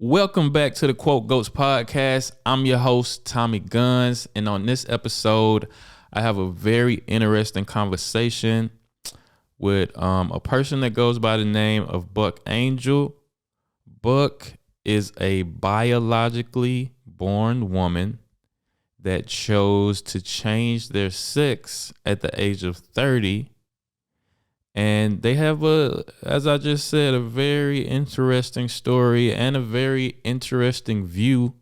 Welcome back to the Quote Goats podcast. I'm your host, Tommy Guns, and on this episode, I have a very interesting conversation with a person that goes by the name of Buck Angel. Buck is a biologically born woman that chose to change their sex at the age of 30. And they have as I just said, a very interesting story and a very interesting view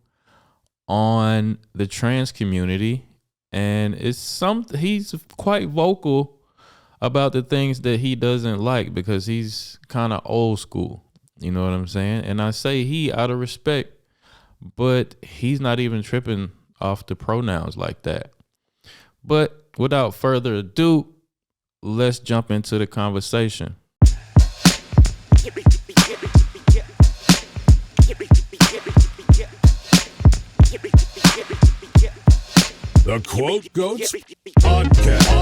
on the trans community. And he's quite vocal about the things that he doesn't like because he's kind of old school. You know what I'm saying? And I say he out of respect, but he's not even tripping off the pronouns like that. But without further ado, let's jump into the conversation. The Quote Goats podcast.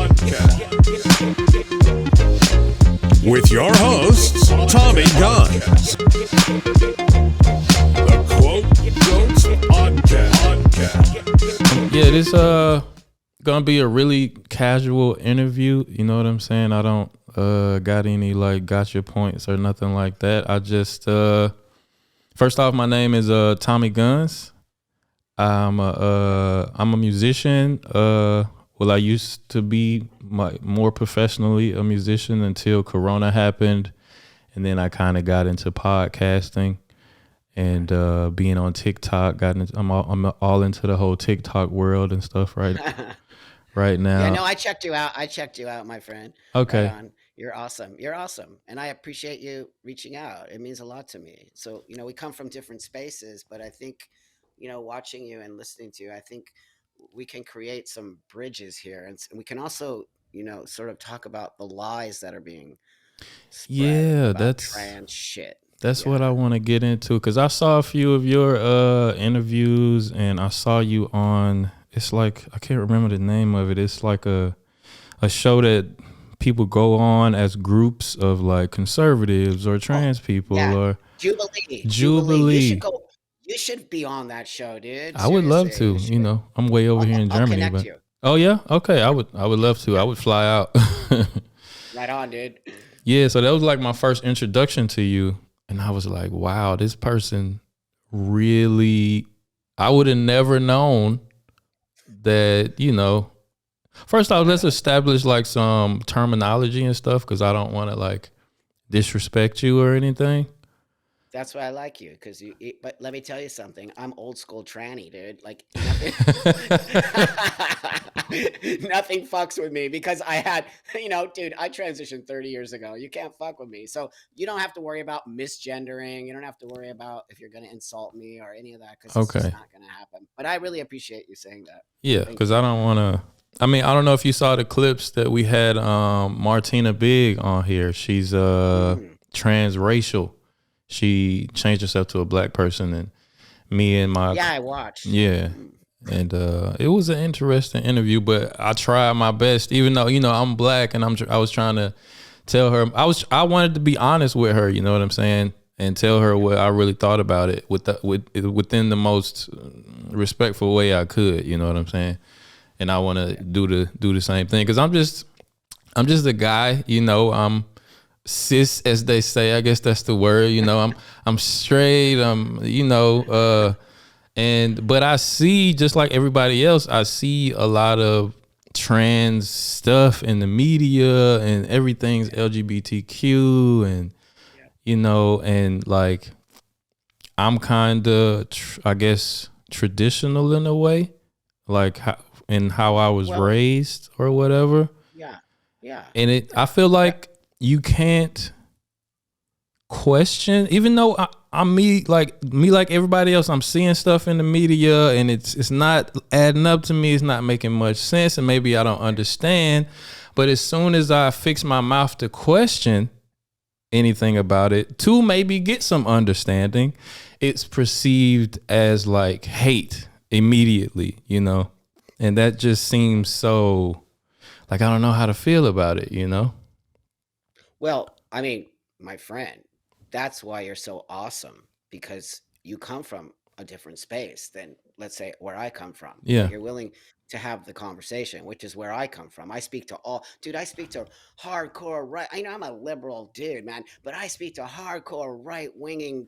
With your hosts, Tommy Guns. The Quote Goats podcast. Yeah, this gonna be a really casual interview. You know what I'm saying? I don't got any gotcha points or nothing like that. I just first off, my name is Tommy Guns. I'm a musician. I used to be more professionally a musician until Corona happened, and then I kind of got into podcasting and being on TikTok. I'm all into the whole TikTok world and stuff right now. Yeah, no, I checked you out. My friend. Okay. Right on. You're awesome. And I appreciate you reaching out. It means a lot to me. So, we come from different spaces, but I think, watching you and listening to you, I think we can create some bridges here. And we can also, sort of talk about the lies that are being spread about trans shit. That's what I want to get into, because I saw a few of your interviews, and I saw you on, it's like, I can't remember the name of it. It's like a show that people go on as groups of like conservatives or trans people or Jubilee. You should be on that show, dude. I would love to. I'm way over here in Germany. I'll connect you. Oh yeah, okay. I would love to. I would fly out. Right on, dude. Yeah, so that was like my first introduction to you, and I was like, wow, this person really. I would have never known that. First off, let's establish like some terminology and stuff, because I don't want to like disrespect you or anything. That's why I like you, but let me tell you something. I'm old school tranny, dude. Like nothing fucks with me, because I had, dude, I transitioned 30 years ago. You can't fuck with me. So you don't have to worry about misgendering. You don't have to worry about if you're going to insult me or any of that, because it's just not going to happen. But I really appreciate you saying that. Yeah, because I don't want to. I mean, I don't know if you saw the clips that we had Martina Big on here. She's transracial. She changed herself to a black person, and me and my I watched. Yeah, and it was an interesting interview. But I tried my best, even though I'm black, and I was trying to tell her I wanted to be honest with her. You know what I'm saying, and tell her what I really thought about it within the most respectful way I could. You know what I'm saying, and I want to do the same thing, because I'm just a guy. I'm cis, as they say. I guess that's the word. I'm straight. But I see, just like everybody else, I see a lot of trans stuff in the media, and everything's LGBTQ, and and like I'm kind of I guess traditional in a way, like how I was raised or whatever. Yeah. And I feel like you can't question, even though I'm me like everybody else. I'm seeing stuff in the media, and it's not adding up to me. It's not making much sense, and maybe I don't understand. But as soon as I fix my mouth to question anything about it, to maybe get some understanding, it's perceived as like hate immediately, and that just seems so like I don't know how to feel about it, Well, I mean, my friend, that's why you're so awesome, because you come from a different space than, let's say, where I come from. Yeah. But you're willing to have the conversation, which is where I come from. I speak to all, dude. I speak to hardcore right. I know I'm a liberal dude, man, but I speak to hardcore right winging,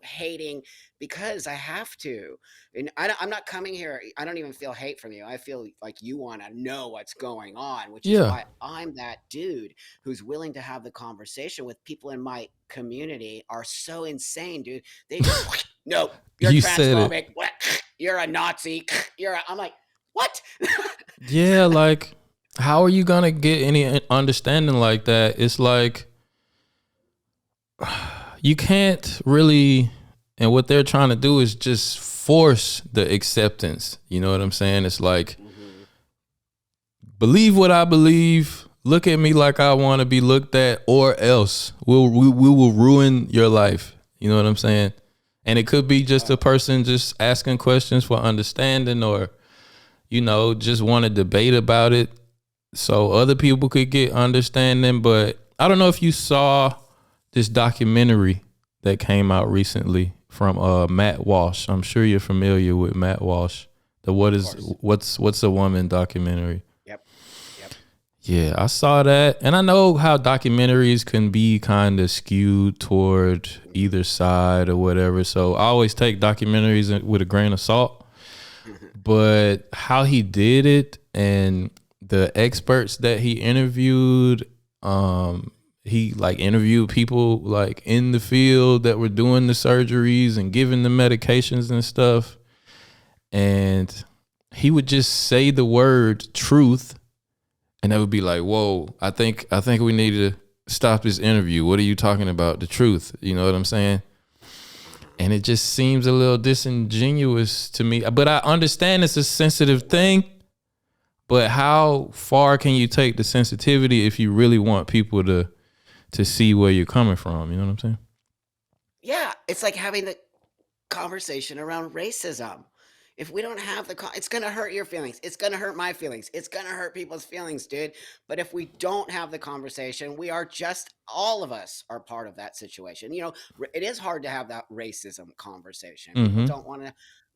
hating, because I have to. And I'm not coming here. I don't even feel hate from you. I feel like you want to know what's going on, which is Yeah. why I'm that dude who's willing to have the conversation with people in my community. Are so insane, dude. They just, no, you're You said it. transphobic. What? You're a Nazi. I'm like, what? Yeah, like how are you gonna get any understanding like that? It's like you can't really, and what they're trying to do is just force the acceptance. You know what I'm saying? It's like, believe what I believe, look at me like I want to be looked at, or else we will ruin your life. You know what I'm saying? And it could be just a person just asking questions for understanding, or just want to debate about it so other people could get understanding. But I don't know if you saw this documentary that came out recently from Matt Walsh. I'm sure you're familiar with Matt Walsh. The What's a Woman documentary. Yep. Yeah, I saw that. And I know how documentaries can be kind of skewed toward either side or whatever. So I always take documentaries with a grain of salt. But how he did it and the experts that he interviewed, he like interviewed people like in the field that were doing the surgeries and giving the medications and stuff. And he would just say the word truth, and they would be like, whoa, I think we need to stop this interview. What are you talking about? The truth. You know what I'm saying? And it just seems a little disingenuous to me. But I understand it's a sensitive thing. But how far can you take the sensitivity if you really want people to see where you're coming from? You know what I'm saying? Yeah, it's like having the conversation around racism. If we don't have it's going to hurt your feelings. It's going to hurt my feelings. It's going to hurt people's feelings, dude. But if we don't have the conversation, all of us are part of that situation. It is hard to have that racism conversation. People don't want to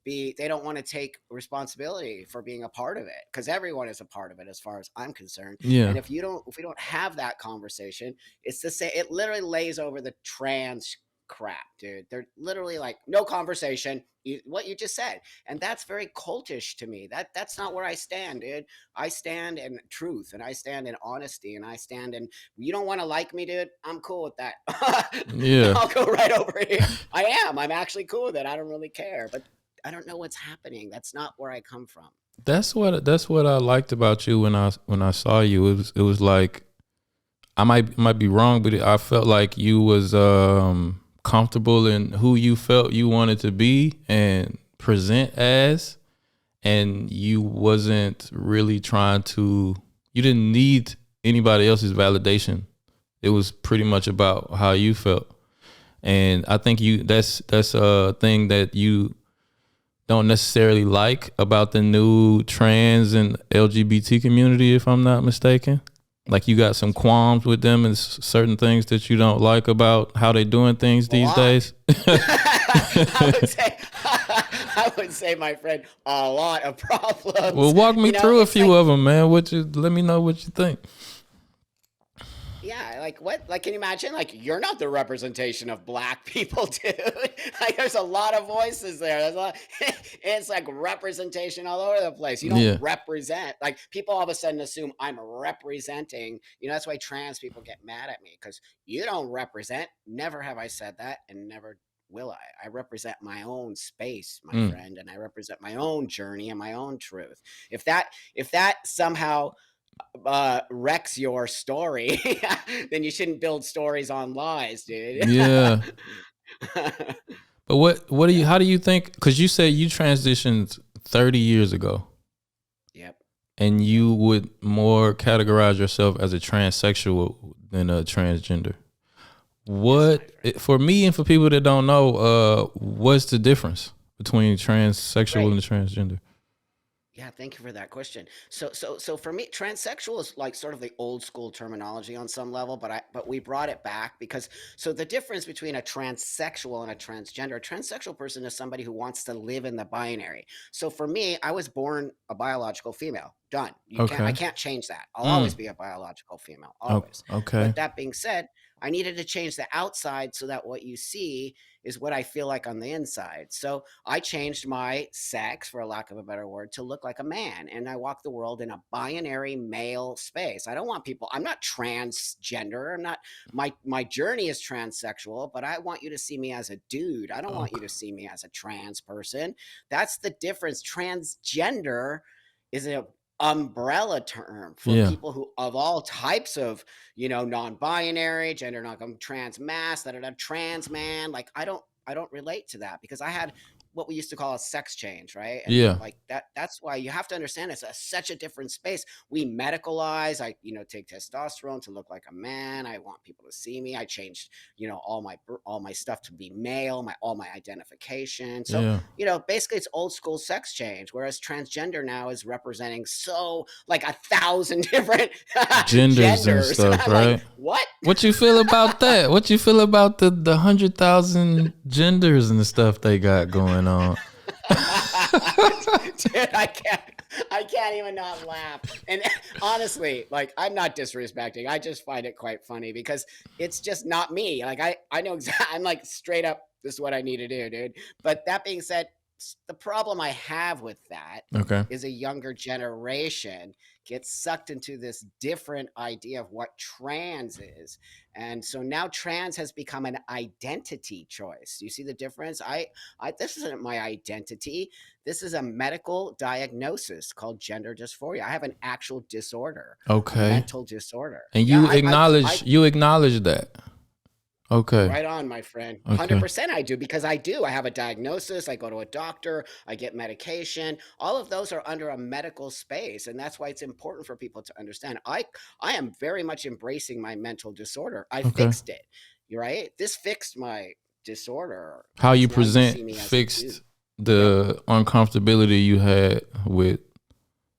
they don't want to take responsibility for being a part of it, because everyone is a part of it as far as I'm concerned. Yeah. And if we don't have that conversation, it's the same. It literally lays over the trans crap, dude. They're literally like, no conversation. What you just said. And that's very cultish to me. That's not where I stand, dude. I stand in truth, and I stand in honesty, and I stand in, you don't want to like me, dude? I'm cool with that. Yeah. I'll go right over here. I'm actually cool with it. I don't really care, but I don't know what's happening. That's not where I come from. That's what I liked about you when I saw you. It was like, I might be wrong, but I felt like you was comfortable in who you felt you wanted to be and present as, and you wasn't really you didn't need anybody else's validation. It was pretty much about how you felt. And I think that's a thing that you don't necessarily like about the new trans and LGBT community, if I'm not mistaken. Like you got some qualms with them and certain things that you don't like about how they doing things these days. I would say, my friend, a lot of problems. Well, walk me through a few of them, man. Let me know what you think. Yeah, like what? Like, can you imagine? Like, you're not the representation of black people, dude. Like, there's a lot of voices there. There's a lot. It's like representation all over the place. You don't represent. Like, people all of a sudden assume I'm representing. That's why trans people get mad at me, because you don't represent. Never have I said that, and never will I. I represent my own space, my friend, and I represent my own journey and my own truth. If that somehow wrecks your story, then you shouldn't build stories on lies, dude. Yeah. But how do you think, because you said you transitioned 30 years ago. Yep. And you would more categorize yourself as a transsexual than a transgender. For me and for people that don't know, what's the difference between transsexual and transgender? Yeah, thank you for that question. So for me, transsexual is like sort of the old school terminology on some level, but we brought it back because so the difference between a transsexual and a transsexual person is somebody who wants to live in the binary. So for me, I was born a biological female. Done. I Okay. can't change that. I'll always Mm. be a biological female, Oh, always. okay. But that being said, I needed to change the outside so that what you see is what I feel like on the inside. So I changed my sex, for a lack of a better word, to look like a man. And I walk the world in a binary male space. I don't want people, I'm not transgender. I'm not, my journey is transsexual, but I want you to see me as a dude. I don't want you Okay. to see me as a trans person. That's the difference. Transgender is a umbrella term for Yeah. people who of all types of non-binary, gender non trans mass, trans man. Like I don't relate to that because I had what we used to call a sex change, right? And Yeah. like that's why you have to understand such a different space. We medicalize. I take testosterone to look like a man. I want people to see me. I changed all my stuff to be male, all my identification. So Yeah. basically it's old school sex change, whereas transgender now is representing so like 1,000 different Genders and genders. And stuff, I'm like, right? what? What you feel about that? What you feel about the 100,000 genders and the stuff they got going on? Dude, I can't even not laugh. And honestly, like I'm not disrespecting. I just find it quite funny because it's just not me. Like I know exactly. I'm like straight up. This is what I need to do, dude. But that being said, the problem I have with that Okay. is a younger generation gets sucked into this different idea of what trans is. And so now trans has become an identity choice. You see the difference? This isn't my identity. This is a medical diagnosis called gender dysphoria. I have an actual disorder, a Okay. mental disorder. And Yeah, you I acknowledge that. Okay. right on, my friend. Okay. 100% I do because I do. I have a diagnosis. I go to a doctor. I get medication. All of those are under a medical space. And that's why it's important for people to understand. I am very much embracing my mental disorder. I Okay. fixed it. You're right. This fixed my disorder How you because now you see present me as a dude. fixed Yep. the uncomfortability you had with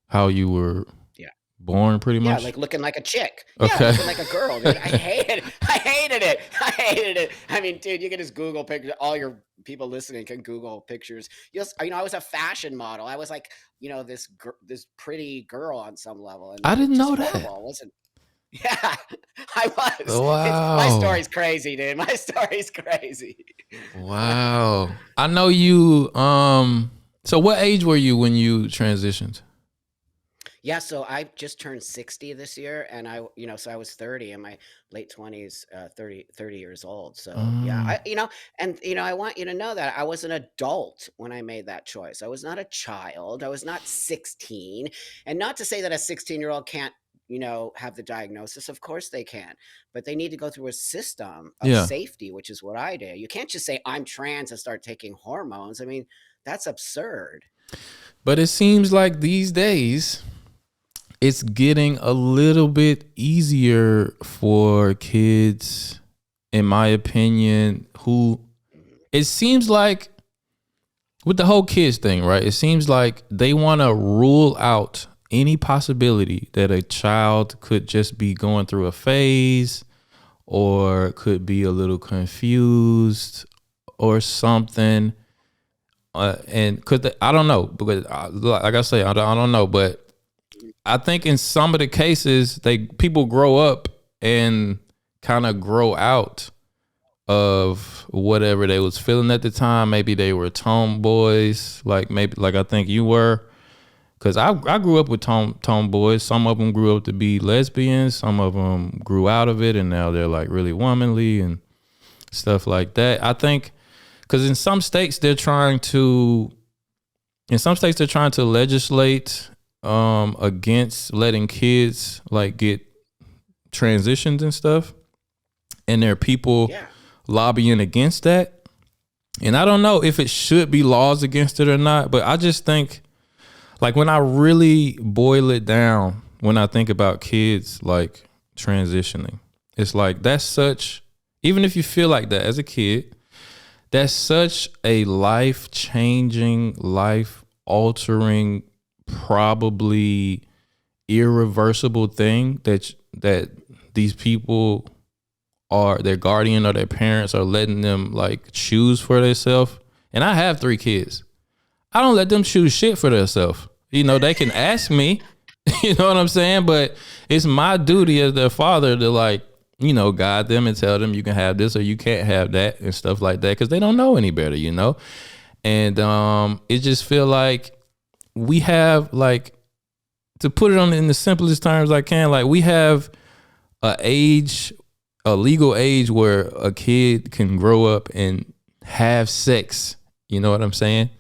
how you were Yeah. born, pretty Yeah, much. like looking like a chick. Yeah, Okay. looking like a girl, dude. I hated it. I hated it. I hated it. I mean, dude, you can just Google pictures. All your people listening can Google pictures. I was a fashion model. I was like, this pretty girl on some level, and I it's didn't just know that. horrible. It wasn't. Yeah, I was. My Wow. story's crazy, dude. My story's crazy. Wow. I know you so what age were you when you transitioned? Yeah, so I just turned 60 this year and so I was 30 in my late 20s, 30 years old. So yeah, Mm. I want you to know that I was an adult when I made that choice. I was not a child. I was not 16. And not to say that a 16-year-old can't, have the diagnosis. Of course they can, but they need to go through a system of Yeah. safety, which is what I did. You can't just say I'm trans and start taking hormones. I mean, that's absurd. But it seems like these days it's getting a little bit easier for kids, in my opinion, who it seems like with the whole kids thing, right? It seems like they want to rule out any possibility that a child could just be going through a phase or could be a little confused or something. And because I don't know, because like I say, I don't know, but I think in some of the cases, people grow up and kind of grow out of whatever they was feeling at the time. Maybe they were tomboys, like I think you were. Cause I grew up with tomboys. Some of them grew up to be lesbians. Some of them grew out of it, and now they're like really womanly and stuff like that. I think, cause in some states they're trying to legislate against letting kids like get transitions and stuff, and there are people Yeah. lobbying against that. And I don't know if it should be laws against it or not, but I just think, like, when I really boil it down, when I think about kids like transitioning, it's like that's such, even if you feel like that as a kid, that's such a life-changing, life-altering probably irreversible thing that these people are, their guardian or their parents are letting them like choose for themselves. And I have 3 kids. I don't let them choose shit for themselves. You know, they can ask me, you know what I'm saying? But it's my duty as their father to like, you know, guide them and tell them you can have this or you can't have that and stuff like that, because they don't know any better, you know? And it just feel like we have, like, to put it on in the simplest terms I can, like we have a legal age where a kid can grow up and have sex. You know what I'm saying?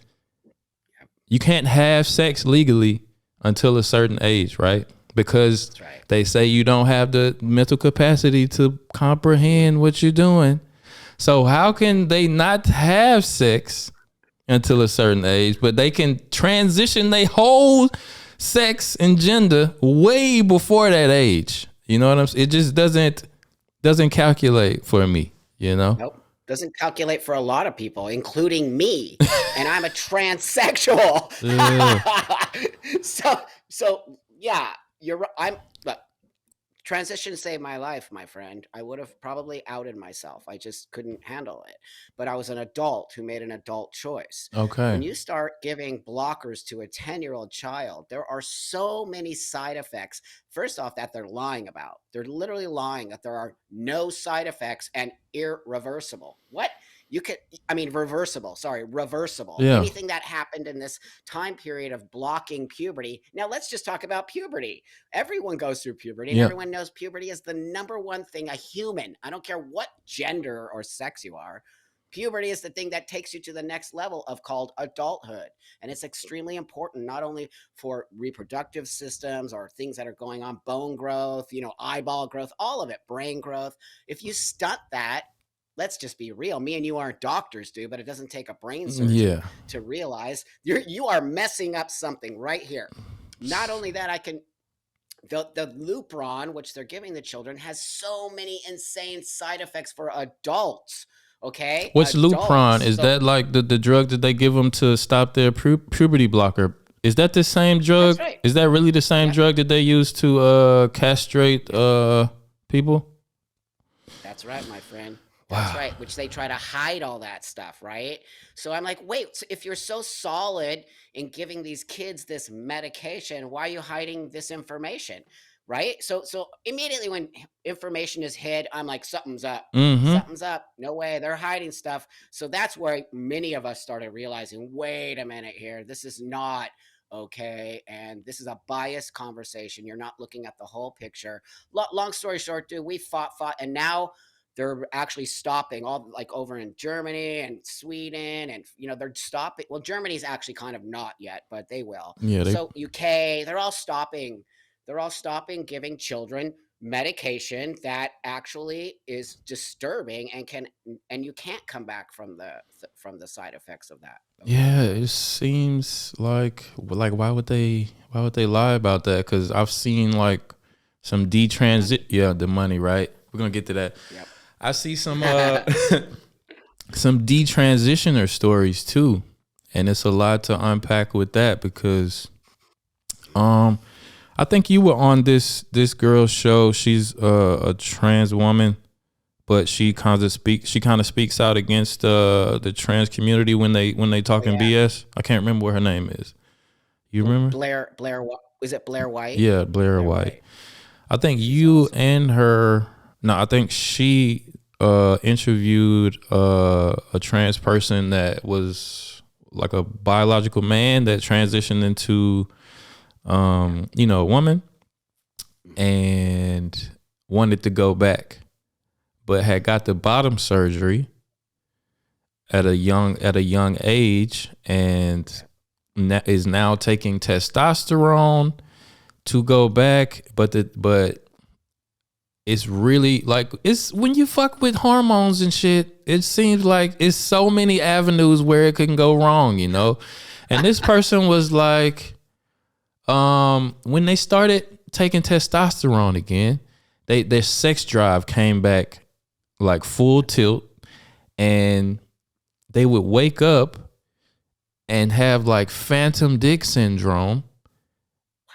You can't have sex legally until a certain age, right? Because they say you don't have the mental capacity to comprehend what you're doing. So how can they not have sex until a certain age, but they can transition their whole sex and gender way before that age? You know what I'm saying? It just doesn't calculate for me, you know? Nope. Doesn't calculate for a lot of people, including me. And I'm a transsexual. So yeah, look, transition saved my life, my friend. I would have probably outed myself. I just couldn't handle it. But I was an adult who made an adult choice. Okay. When you start giving blockers to a 10-year-old child, there are so many side effects. First off, that they're lying about. They're literally lying that there are no side effects and irreversible. What? Reversible. Yeah. Anything that happened in this time period of blocking puberty. Now let's just talk about puberty. Everyone goes through puberty, and everyone knows puberty is the number one thing a human, I don't care what gender or sex you are, puberty is the thing that takes you to the next level of called adulthood. And it's extremely important, not only for reproductive systems or things that are going on, bone growth, you know, eyeball growth, all of it, brain growth. If you stunt that, let's just be real. Me and you aren't doctors, dude, but it doesn't take a brain surgeon to realize you are messing up something right here. Not only that, the Lupron, which they're giving the children, has so many insane side effects for adults. Okay. What's Lupron? Is that like the drug that they give them to stop their puberty blocker? Is that the same drug? That's right. Is that really the same drug that they use to castrate people? That's right, my friend. That's right, which they try to hide all that stuff, right? So I'm like, wait, so if you're so solid in giving these kids this medication, why are you hiding this information, right? So immediately when information is hid, I'm like, something's up. Something's up. No way, they're hiding stuff. So that's where many of us started realizing, wait a minute here, this is not okay, and this is a biased conversation. You're not looking at the whole picture. Long story short, dude, we fought, and now they're actually stopping all, like over in Germany and Sweden, and you know they're stopping. Well, Germany's actually kind of not yet, but they will. Yeah. So UK, they're all stopping. They're all stopping giving children medication that actually is disturbing and you can't come back from the side effects of that. Okay? Yeah, it seems like why would they lie about that? Because I've seen like some the money, right? We're gonna get to that. Yep. I see some some detransitioner stories too, and it's a lot to unpack with that because I think you were on this girl's show. She's a trans woman, but she kind of speaks out against the trans community when they talking BS. I can't remember what her name is. You remember? Blair. Was it Blair White? Yeah, Blair White. I think you and her. No, I think she interviewed a trans person that was like a biological man that transitioned into a woman and wanted to go back, but had got the bottom surgery at a young age and is now taking testosterone to go back, but it's really like, it's when you fuck with hormones and shit, it seems like it's so many avenues where it can go wrong, you know? And this person was like, when they started taking testosterone again, their sex drive came back like full tilt, and they would wake up and have like phantom dick syndrome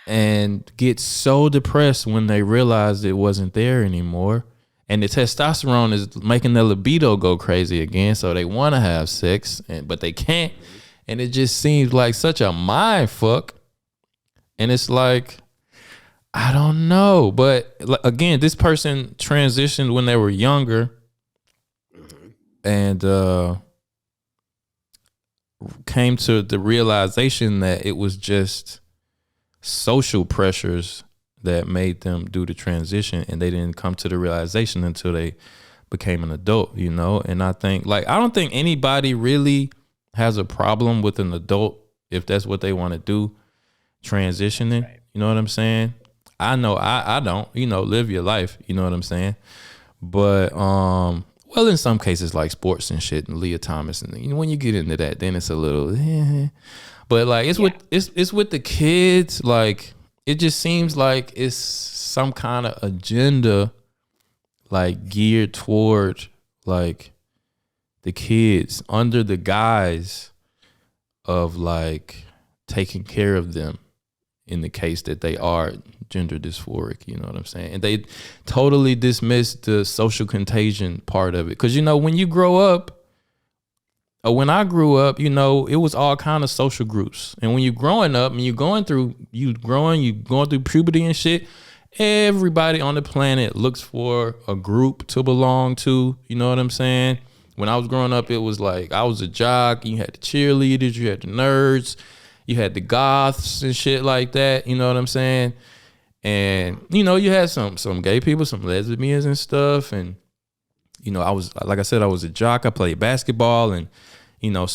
and get so depressed when they realize it wasn't there anymore. And the testosterone is making their libido go crazy again. So they want to have sex, but they can't. And it just seems like such a mind fuck. And it's like, I don't know. But again, this person transitioned when they were younger. And came to the realization that it was just social pressures that made them do the transition, and they didn't come to the realization until they became an adult, you know? And I think, like, I don't think anybody really has a problem with an adult if that's what they want to do, transitioning. Right. You know what I'm saying? I know I don't, you know, live your life, you know what I'm saying? But well, in some cases like sports and shit and Leah Thomas, and you know, when you get into that, then it's a little but like it's with the kids, like it just seems like it's some kind of agenda like geared toward like the kids under the guise of like taking care of them in the case that they are gender dysphoric, you know what I'm saying? And they totally dismiss the social contagion part of it. Cause you know, when you grow up, or when I grew up, you know, it was all kind of social groups. And when you're growing up and you're going through puberty and shit, everybody on the planet looks for a group to belong to. You know what I'm saying? When I was growing up, it was like I was a jock. You had the cheerleaders, you had the nerds, you had the goths and shit like that. You know what I'm saying? And, you know, you had some gay people, some lesbians and stuff. And, you know, I was a jock. I played basketball, and, you know,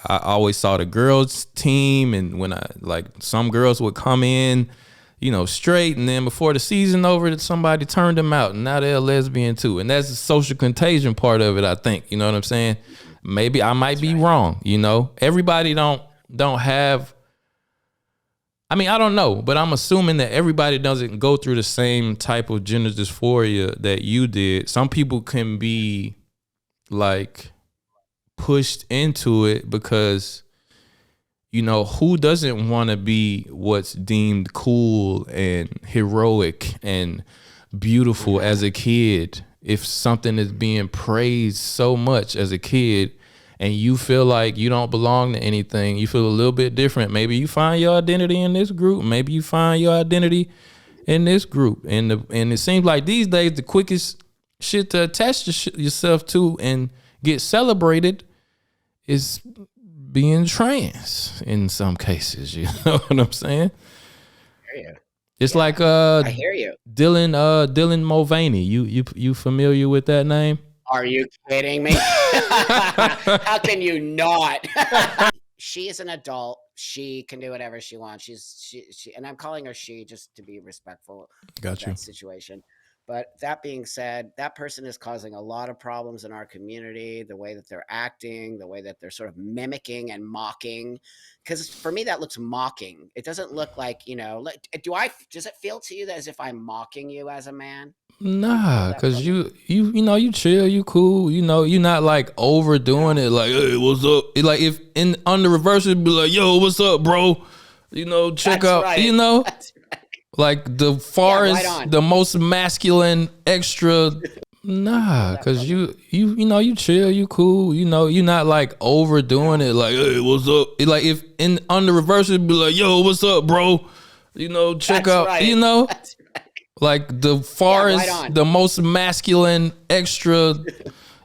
I always saw the girls team. And when some girls would come in, you know, straight, and then before the season over, somebody turned them out, and now they're a lesbian too. And that's the social contagion part of it, I think. You know what I'm saying? Maybe I might be wrong. You know, everybody don't have. I mean, I don't know, but I'm assuming that everybody doesn't go through the same type of gender dysphoria that you did. Some people can be like pushed into it because, you know, who doesn't want to be what's deemed cool and heroic and beautiful as a kid? If something is being praised so much as a kid, and you feel like you don't belong to anything, you feel a little bit different. Maybe you find your identity in this group. Maybe you find your identity in this group. And it seems like these days the quickest shit to attach yourself to and get celebrated is being trans in some cases. You know what I'm saying? I hear you. It's like I hear you. Dylan Mulvaney. You familiar with that name? Are you kidding me? How can you not? She is an adult. She can do whatever she wants. She and I'm calling her she just to be respectful of that situation. But that being said, that person is causing a lot of problems in our community, the way that they're acting, the way that they're sort of mimicking and mocking. Because for me, that looks mocking. It doesn't look like, you know, does it feel to you that as if I'm mocking you as a man? Nah, cause you know, you chill, you cool, you know, you're not like overdoing it, like, hey, what's up? Like if on the reverse, it'd be like, yo, what's up, bro? You know, check That's out, right. you know, That's right. like the farthest, the most masculine extra. Nah, cause you know, you chill, you cool, you know, you're not like overdoing it, like, hey, what's up? Like if on the reverse, it'd be like, yo, what's up, bro? You know, check out, right. You know. That's right. Like the farthest, the most masculine extra,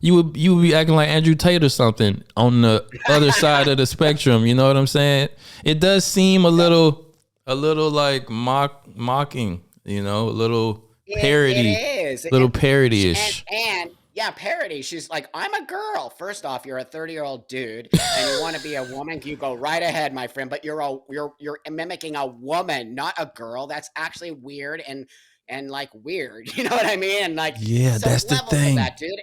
you would be acting like Andrew Tate or something on the other side of the spectrum. You know what I'm saying? It does seem a little like mocking. You know, a little parody. It is. Little parody-ish. And yeah, parody. She's like, I'm a girl. First off, you're a 30-year-old dude, and you want to be a woman. You go right ahead, my friend. But you're mimicking a woman, not a girl. That's actually weird and like weird, you know what I mean? And like, yeah, that's the thing. That, dude.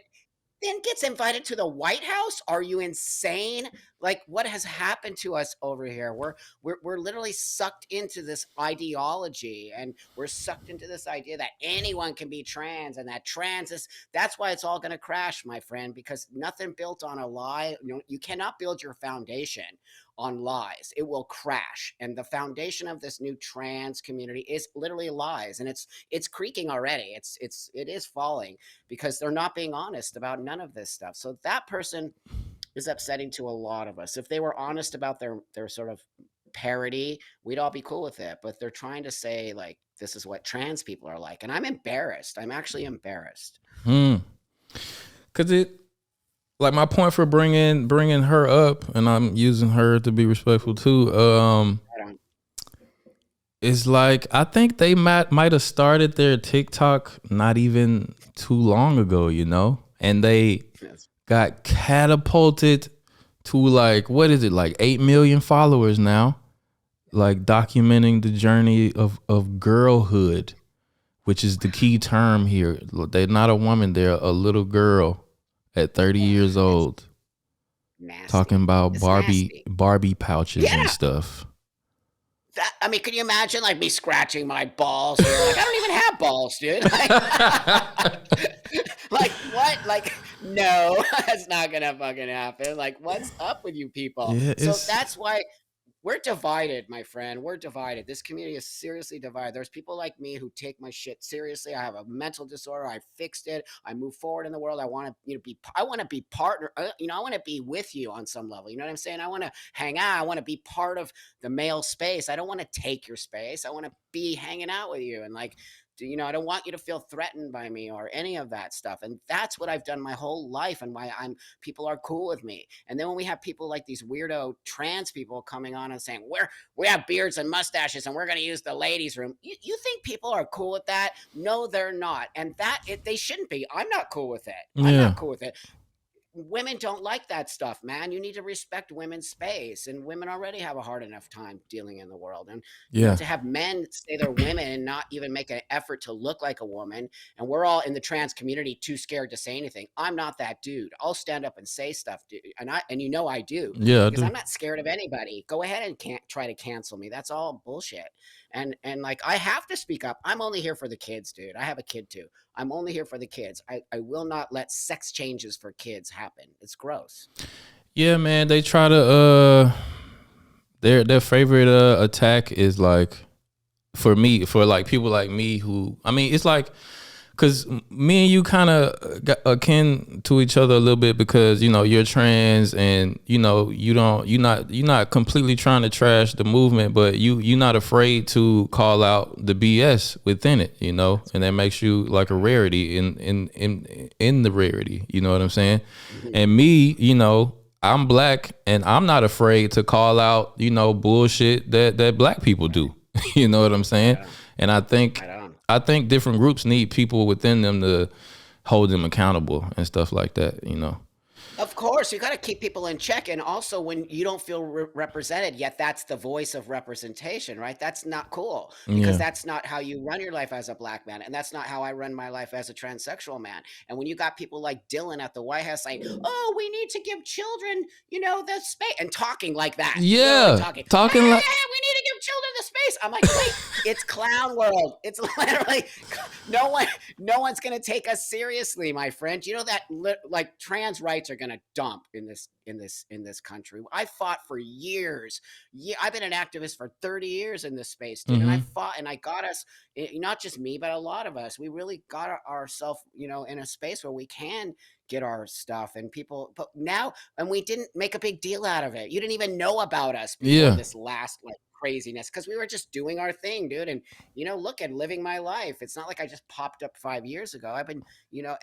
Then gets invited to the White House. Are you insane? Like, what has happened to us over here? We're literally sucked into this ideology, and we're sucked into this idea that anyone can be trans, and that trans is. That's why it's all going to crash, my friend. Because nothing built on a lie. You cannot build your foundation on lies. It will crash. And the foundation of this new trans community is literally lies, and it's creaking already. It is falling because they're not being honest about none of this stuff. So that person is upsetting to a lot of us. If they were honest about their sort of parody, we'd all be cool with it. But they're trying to say like this is what trans people are like, and I'm embarrassed. I'm actually embarrassed. Cause it, like my point for bringing her up, and I'm using her to be respectful too. It's like I think they might have started their TikTok not even too long ago, you know, and they got catapulted to like, what is it, like 8 million followers now, like documenting the journey of girlhood, which is the key term here. They're not a woman, they're a little girl at 30 years old. Nasty. Talking about It's Barbie nasty. pouches and stuff. That, I mean, can you imagine like me scratching my balls? Like, I don't even have balls, dude. Like what? Like, no, that's not gonna fucking happen. Like, what's up with you people? Yeah, So that's why we're divided, my friend. We're divided. This community is seriously divided. There's people like me who take my shit seriously. I have a mental disorder. I fixed it. I move forward in the world. I want to, I want to be partner. I want to be with you on some level. You know what I'm saying? I want to hang out. I want to be part of the male space. I don't want to take your space. I want to be hanging out with you and like. I don't want you to feel threatened by me or any of that stuff. And that's what I've done my whole life and why people are cool with me. And then when we have people like these weirdo trans people coming on and saying, we have beards and mustaches and we're going to use the ladies' room. You think people are cool with that? No, they're not. And they shouldn't be. I'm not cool with it. I'm not cool with it. Women don't like that stuff, man. You need to respect women's space, and women already have a hard enough time dealing in the world. And to have men say they're women and not even make an effort to look like a woman, and we're all in the trans community too scared to say anything. I'm not that dude. I'll stand up and say stuff, dude, and I do. Yeah, because I'm not scared of anybody. Go ahead and try to cancel me. That's all bullshit. And like I have to speak up. I'm only here for the kids, dude. I have a kid too. I'm only here for the kids. I will not let sex changes for kids happen. It's gross. Yeah, man. They try to their favorite attack is like for like people like me who, I mean, it's like because me and you kind of akin to each other a little bit because you're trans and you're not completely trying to trash the movement, but you're not afraid to call out the BS within it, and that makes you like a rarity in the rarity. You know what I'm saying? Mm-hmm. And me, I'm black and I'm not afraid to call out bullshit that black people do. You know what I'm saying? Yeah. And I think different groups need people within them to hold them accountable and stuff like that, Of course, you got to keep people in check. And also when you don't feel represented, yet that's the voice of representation, right? That's not cool because that's not how you run your life as a black man. And that's not how I run my life as a transsexual man. And when you got people like Dylan at the White House saying, oh, we need to give children, the space and talking like that. Yeah. Talking like we need to give children the space. I'm like, wait, it's clown world. It's literally no one's going to take us seriously, my friend. You know that like trans rights are going to dump in this country. I fought for years. Yeah, I've been an activist for 30 years in this space, dude. Mm-hmm. And I fought and I got us, not just me, but a lot of us, we really got ourselves, in a space where we can get our stuff and people, but now, and we didn't make a big deal out of it. You didn't even know about us before this last craziness because we were just doing our thing, dude. And look at living my life. It's not like I just popped up 5 years ago. I've been,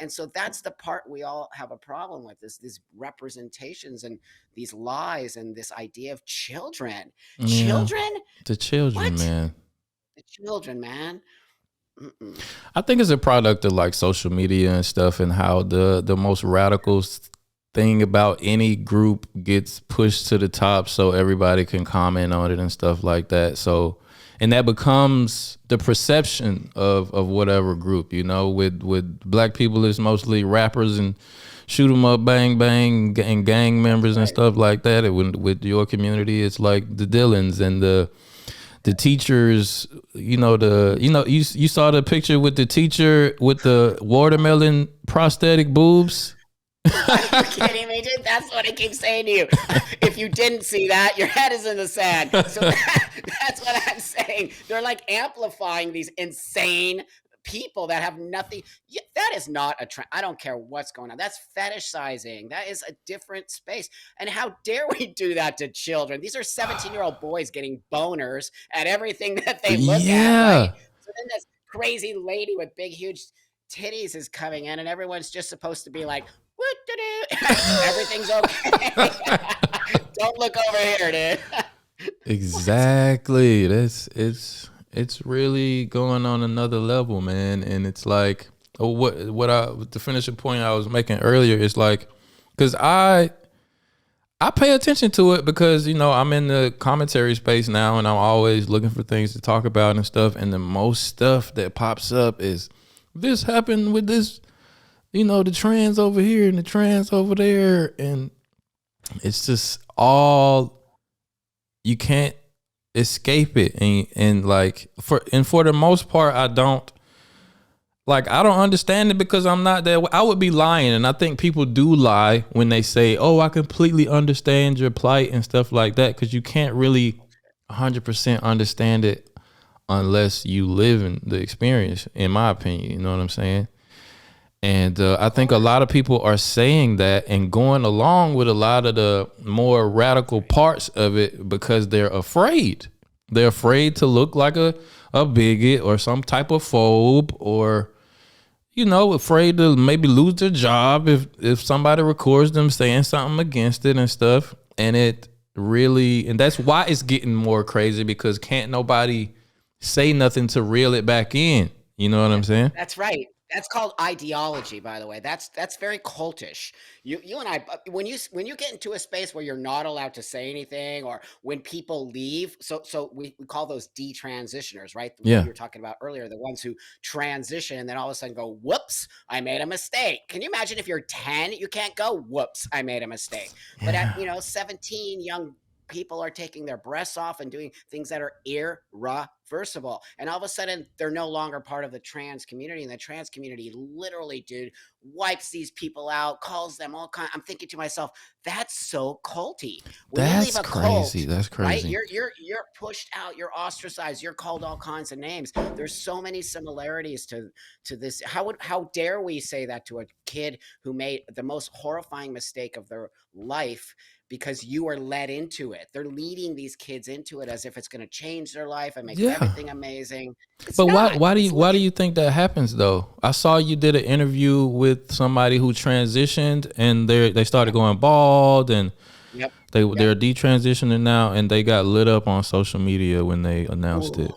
and so that's the part we all have a problem with is these representations and these lies and this idea of children. The children, what? Man. The children, man. Mm-mm. I think it's a product of like social media and stuff and how the most radical thing about any group gets pushed to the top so everybody can comment on it and stuff like that. So, and that becomes the perception of whatever group, with black people, it's mostly rappers and shoot 'em up, bang, bang, and gang members and stuff like that. And with your community, it's like the Dylans and the teachers, you saw the picture with the teacher with the watermelon prosthetic boobs. Are you kidding me, dude? That's what I keep saying to you. If you didn't see that, your head is in the sand. So that's what I'm saying. They're like amplifying these insane people that have nothing. That is not a trend. I don't care what's going on. That's fetishizing. That is a different space. And how dare we do that to children? These are 17-year-old boys getting boners at everything that they look at, right? So then this crazy lady with big, huge titties is coming in, and everyone's just supposed to be like, everything's okay. Don't look over here, dude. Exactly. It's really going on another level, man. And it's like, to finish the point I was making earlier, is like, because I pay attention to it because, you know, I'm in the commentary space now, and I'm always looking for things to talk about and stuff. And the most stuff that pops up is, this happened with this, you know, the trans over here and the trans over there. And it's just all, you can't escape it. And like, for the most part, I don't understand it because I'm not there. I would be lying. And I think people do lie when they say, oh, I completely understand your plight and stuff like that. Cause you can't really 100% understand it unless you live in the experience, in my opinion. You know what I'm saying? And I think a lot of people are saying that and going along with a lot of the more radical parts of it because they're afraid. They're afraid to look like a bigot or some type of phobe, or, you know, afraid to maybe lose their job if somebody records them saying something against it and stuff. And and that's why it's getting more crazy, because can't nobody say nothing to reel it back in. You know what I'm saying? That's right. That's called ideology, by the way. That's very cultish. You and I, when you get into a space where you're not allowed to say anything, or when people leave, so we call those detransitioners, right? Yeah. You were talking about earlier, the ones who transition and then all of a sudden go, whoops, I made a mistake. Can you imagine if you're 10, you can't go, whoops, I made a mistake. But at 17, young people are taking their breasts off and doing things that are irreversible. And all of a sudden, they're no longer part of the trans community. And the trans community literally, dude, wipes these people out, calls them all kinds. I'm thinking to myself, that's so culty. When you leave a crazy. Cult, that's crazy. Right? You're pushed out. You're ostracized. You're called all kinds of names. There's so many similarities to this. How dare we say that to a kid who made the most horrifying mistake of their life? Because you are led into it. They're leading these kids into it as if it's going to change their life and make everything amazing. But why do you think that happens though? I saw you did an interview with somebody who transitioned and they started going bald, and they're detransitioning now, and they got lit up on social media when they announced it.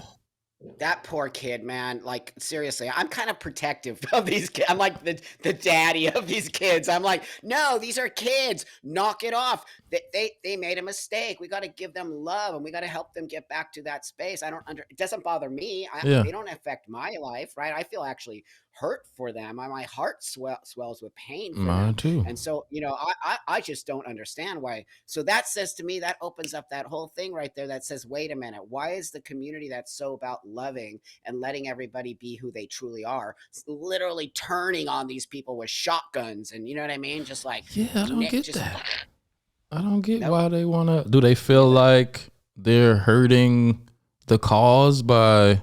That poor kid, man. Like, seriously, I'm kind of protective of these kids. I'm like the daddy of these kids. I'm like, no, these are kids. Knock it off. They made a mistake. We got to give them love, and we got to help them get back to that space. It doesn't bother me. They don't affect my life, right? I feel actually hurt for them. My heart swells with pain for Mine them. too. And so, I just don't understand why. So that says to me, that opens up that whole thing right there that says, wait a minute, why is the community that's so about loving and letting everybody be who they truly are literally turning on these people with shotguns? And you know what I mean? Just like, I don't get that. I don't get why they want to. Do they feel like they're hurting the cause by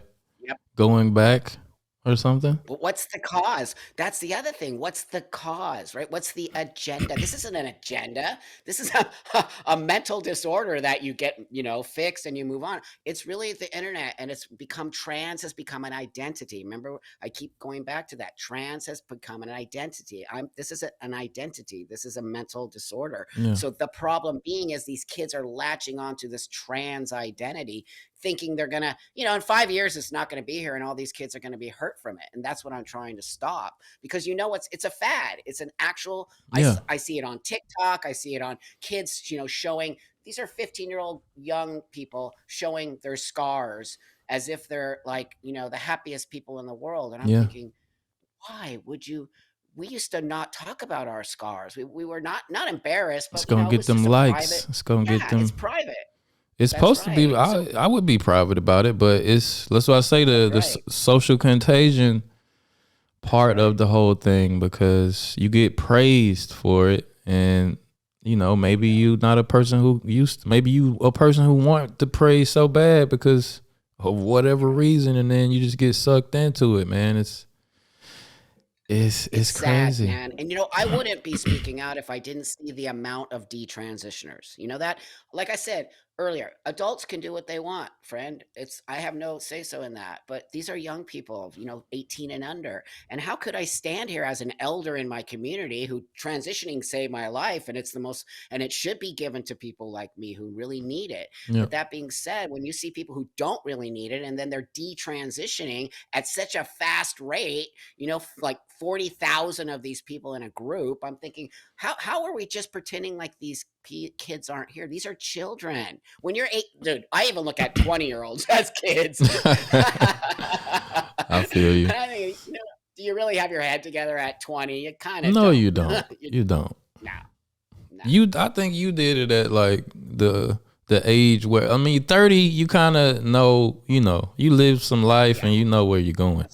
going back or something? But what's the cause? That's the other thing. What's the cause, right? What's the agenda? This isn't an agenda. This is a mental disorder that you get, fixed and you move on. It's really the internet, and trans has become an identity. Remember, I keep going back to that. Trans has become an identity. This is an identity. This is a mental disorder. Yeah. So the problem being is these kids are latching onto this trans identity, thinking they're going to, in 5 years, it's not going to be here, and all these kids are going to be hurt from it. And that's what I'm trying to stop, because it's a fad. It's an actual, I see it on TikTok. I see it on kids, showing, these are 15-year-old young people showing their scars as if they're like, the happiest people in the world. And I'm thinking, why would you? We used to not talk about our scars. We were not embarrassed, but it's going to get them likes. It's going to get them. It's private. It's supposed to be. I would be private about it, but that's why I say the social contagion part of the whole thing because you get praised for it, and maybe you not a person who maybe you a person who want the praise so bad because of whatever reason, and then you just get sucked into it, man. It's sad, crazy. man. And I wouldn't be speaking out if I didn't see the amount of detransitioners. You know that, like I said earlier, adults can do what they want, friend. I have no say so in that. But these are young people, 18 and under. And how could I stand here as an elder in my community who transitioning saved my life, and it should be given to people like me who really need it. Yeah. But that being said, when you see people who don't really need it and then they're detransitioning at such a fast rate, like 40,000 of these people in a group, I'm thinking, how are we just pretending like these kids aren't here? These are children. When you're 8, dude, I even look at 20-year-olds as kids. I feel you. I mean, do you really have your head together at 20? You kind of No, don't. you don't. You don't. No. I think you did it at like the age where 30, you kind of know, you live some life and you know where you're going.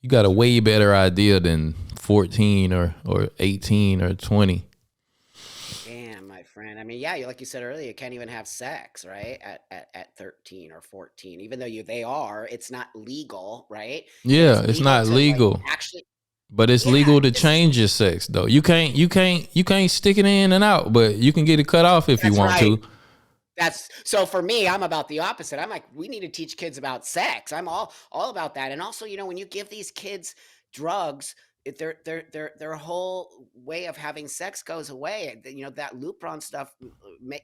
You got a way better idea than 14 or 18 or 20. Damn, my friend. I mean, yeah, like you said earlier, you can't even have sex, right? At 13 or 14, even though it's not legal, right? And Yeah, it's not to, legal. like, actually, But it's legal to change your sex though. You can't stick it in and out, but you can get it cut off if you want to. So for me, I'm about the opposite. I'm like, we need to teach kids about sex. I'm all about that. And also, when you give these kids drugs, their whole way of having sex goes away. That Lupron stuff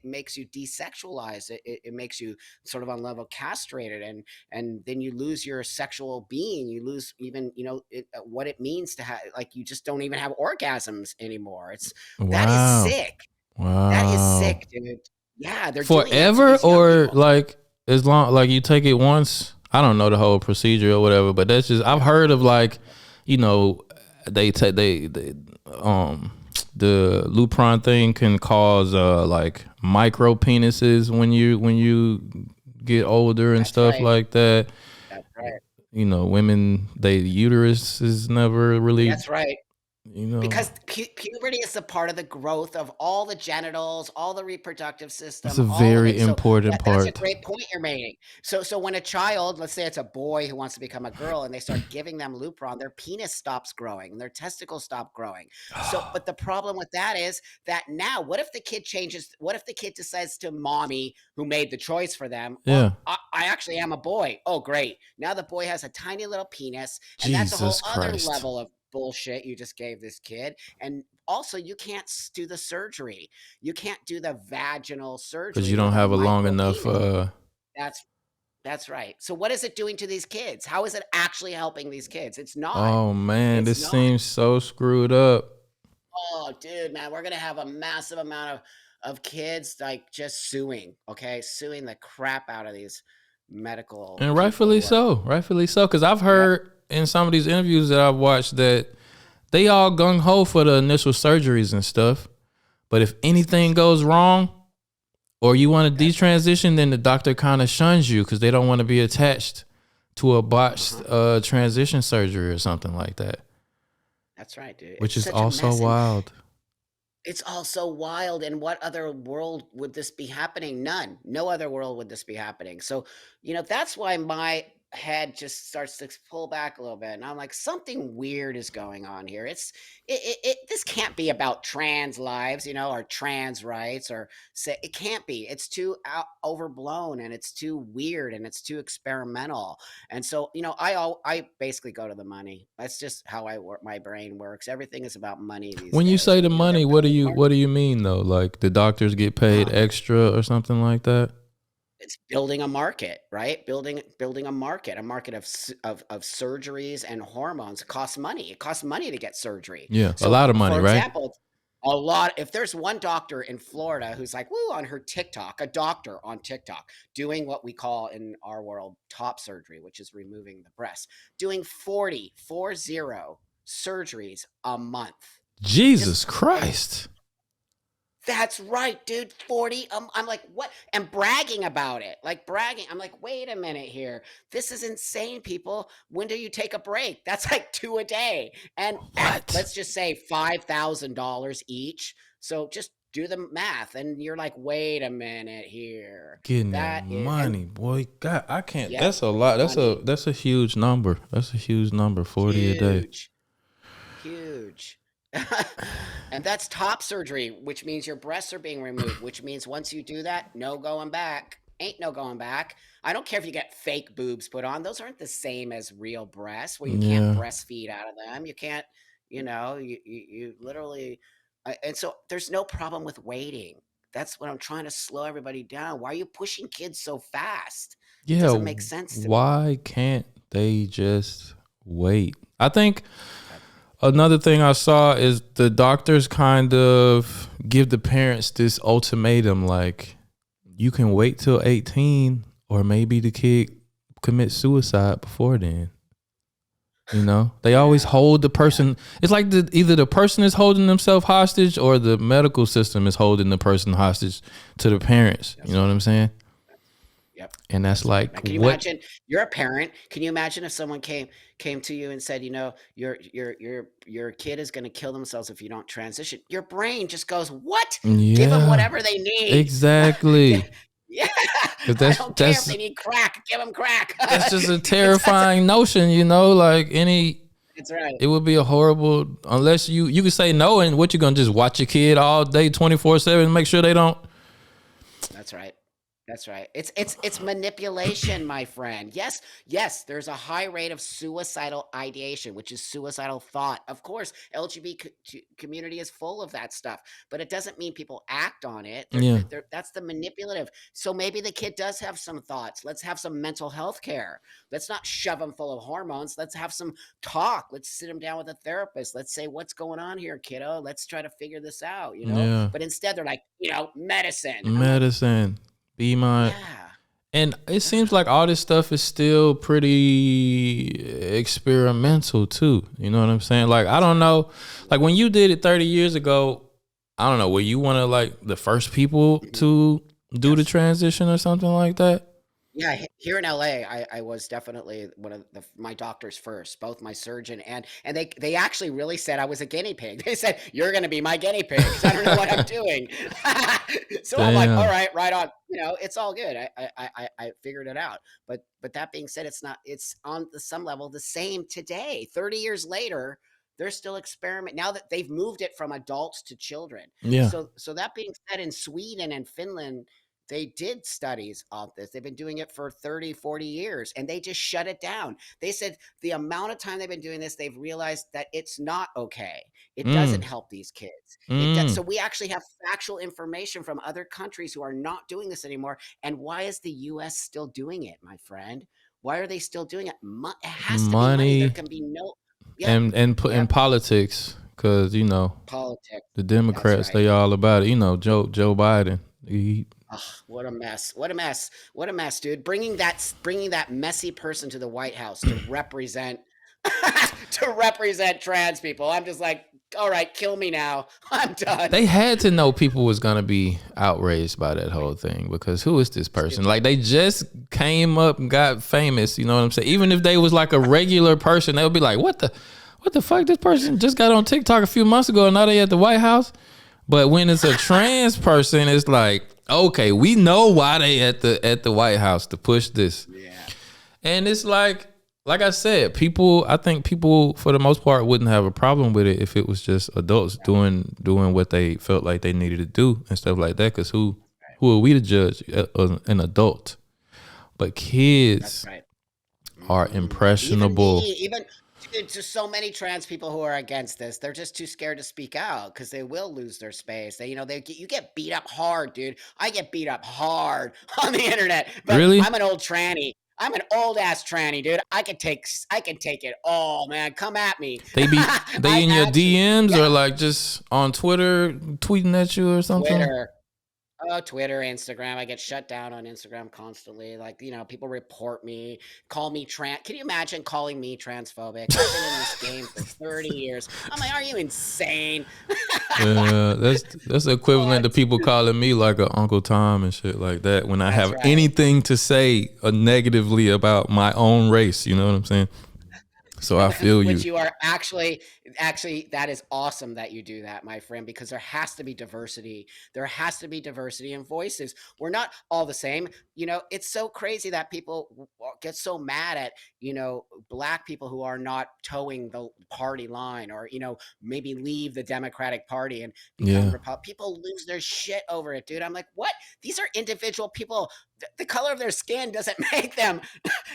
makes you desexualized. It makes you sort of on level castrated, and then you lose your sexual being. You lose even what it means to have, like, you just don't even have orgasms anymore. That is sick. Wow. That is sick, dude. Yeah, they're forever, or like as long like you take it once. I don't know the whole procedure or whatever, but that's just I've heard of, like, they take the Lupron thing can cause like micro penises when you get older and stuff like that. That's right. Women, they uterus is never really. That's right. Because puberty is a part of the growth of all the genitals, all the reproductive system. It's a all very of it. So important part. That's a great point you're making. So when a child, let's say it's a boy who wants to become a girl, and they start giving them Lupron, their penis stops growing and their testicles stop growing. But the problem with that is that now, what if the kid changes? What if the kid decides to mommy, who made the choice for them? Yeah. I actually am a boy. Oh, great. Now the boy has a tiny little penis, and Jesus that's a whole Christ. other level of bullshit you just gave this kid. And also, you can't do the surgery. You can't do the vaginal surgery because you don't have a long enough. That's right. So what is it doing to these kids? How is it actually helping these kids? It's not. Oh man, It's this not. seems so screwed up. Oh, dude, man, we're gonna have a massive amount of kids like just suing the crap out of these medical, and rightfully so, because I've heard in some of these interviews that I've watched that they all gung-ho for the initial surgeries and stuff, but if anything goes wrong or you want to detransition, then the doctor kind of shuns you because they don't want to be attached to a botched transition surgery or something like that. That's right, dude. Which is also wild. It's also wild. And what other world would this be happening? None. No other world would this be happening. So, that's why my head just starts to pull back a little bit, and I'm like, something weird is going on here. This can't be about trans lives, or trans rights, or say it can't be. It's too overblown, and it's too weird, and it's too experimental. And so, I basically go to the money. That's just how my brain works. Everything is about money these when days. You say the money, what do you mean though? Like the doctors get paid extra or something like that? It's building a market, right? Building a market of surgeries and hormones. It costs money. It costs money to get surgery. Yeah, So, a lot of money, for right? example, a lot. If there's one doctor in Florida who's like, woo, on her TikTok, a doctor on TikTok doing what we call in our world top surgery, which is removing the breast, doing 40 surgeries a month. Jesus Christ. That's right, dude. 40. I'm like, what? And bragging about it. Like bragging. I'm like, wait a minute here. This is insane, people. When do you take a break? That's like two a day. And at, What? let's just say $5,000 each. So just do the math. And you're like, wait a minute here. Getting that That is, and money, boy. God, I can't. yep, That's a lot. money, That's a huge number. That's a huge number. 40 a day. huge. Huge. And that's top surgery, which means your breasts are being removed, which means once you do that, no going back. Ain't no going back. I don't care if you get fake boobs put on. Those aren't the same as real breasts where you can't Yeah. breastfeed out of them. You can't, you literally, and so there's no problem with waiting. That's what I'm trying to slow everybody down. Why are you pushing kids so fast? It Yeah. doesn't make sense to me. Why can't they just wait? I think another thing I saw is the doctors kind of give the parents this ultimatum, like, you can wait till 18 or maybe the kid commit suicide before then. You know, they always Yeah. hold the Yeah. person. It's like either the person is holding themselves hostage or the medical system is holding the person hostage to the parents. You know what I'm saying? Yep. And that's That's right, like man. Can you what? imagine? You're a parent. Can you imagine if someone came to you and said, your kid is going to kill themselves if you don't transition? Your brain just goes, "What? Give them Yeah, whatever they need." exactly. Yeah, Because I that's don't care if that's they need crack. Give them crack. that's just a That's terrifying notion, you know. Like that's right. it would be a horrible unless you could say no, and what you gonna just watch your kid all day 24/7, make sure they don't. That's right. That's right. It's manipulation, my friend. Yes, yes, there's a high rate of suicidal ideation, which is suicidal thought. Of course, LGBT community is full of that stuff, but it doesn't mean people act on it. Yeah, That's the manipulative. So maybe the kid does have some thoughts. Let's have some mental health care. Let's not shove them full of hormones. Let's have some talk. Let's sit them down with a therapist. Let's say, what's going on here, kiddo? Let's try to figure this out, yeah. But instead, they're like, medicine. I'm like, Medicine, be my. yeah. And it That's seems like all this stuff is still pretty experimental too. You know what I'm saying? Like, I don't know. Like when you did it 30 years ago, I don't know, were you one of like the first people to do the Yes. transition or something like that? Yeah, here in LA, I was definitely one of my doctors first, both my surgeon and they actually really said I was a guinea pig. They said, "You're going to be my guinea pig 'cause I don't know what I'm doing." So I'm like, "All Damn. right on. It's all good. I figured it out." But that being said, it's on some level the same today. 30 years later, they're still experiment now that they've moved it from adults to children. Yeah. So that being said, in Sweden and Finland, they did studies of this. They've been doing it for 30, 40 years and they just shut it down. They said the amount of time they've been doing this, they've realized that it's not okay. It doesn't Mm. help these kids. Mm. So we actually have factual information from other countries who are not doing this anymore. And why is the US still doing it, my friend? Why are they still doing it? It has to be money. There Money can be no, yep, and put in yep, politics, because politics. the That's Democrats, right. they all about it. Joe Biden. He, Ugh, what a mess. What a mess. What a mess, dude. Bringing that messy person to the White House to represent to represent trans people. I'm just like, all right, kill me now. I'm done. they had to know people was gonna be outraged by that whole thing, because who is this person? Stupid. Like, they just came up and got famous. You know what I'm saying? Even if they was like a regular person, they would be like, what the fuck? This person just got on TikTok a few months ago and now they at the White House. But when it's a trans person, it's like, okay, we know why they at the White House to push this. Yeah. And it's like I said, I think people for the most part wouldn't have a problem with it if it was just adults doing what they felt like they needed to do and stuff like that. Because who are we to judge an adult? But That's kids right. are Even impressionable. me, even dude, just so many trans people who are against this. They're just too scared to speak out because they will lose their space. You get beat up hard, dude. I get beat up hard on the internet, but Really? I'm an old tranny. I'm an old ass tranny, dude. I can take it all, man. Come at me. They I in your actually, DMs yeah, or like just on Twitter tweeting at you or something? Twitter. Oh, Twitter, Instagram. I get shut down on Instagram constantly. Like, people report me, call me trans. Can you imagine calling me transphobic? I've been in this game for 30 years. I'm like, are you insane? That's equivalent to What? people calling me like a Uncle Tom and shit like that when I That's have right. anything to say negatively about my own race. You know what I'm saying? So I feel you. Which you are actually that is awesome that you do that, my friend, because there has to be diversity. There has to be diversity in voices. We're not all the same. It's so crazy that people get so mad at, black people who are not towing the party line, or, maybe leave the Democratic Party and become Yeah. Republican. People lose their shit over it, dude. I'm like, what? These are individual people. The color of their skin doesn't make them.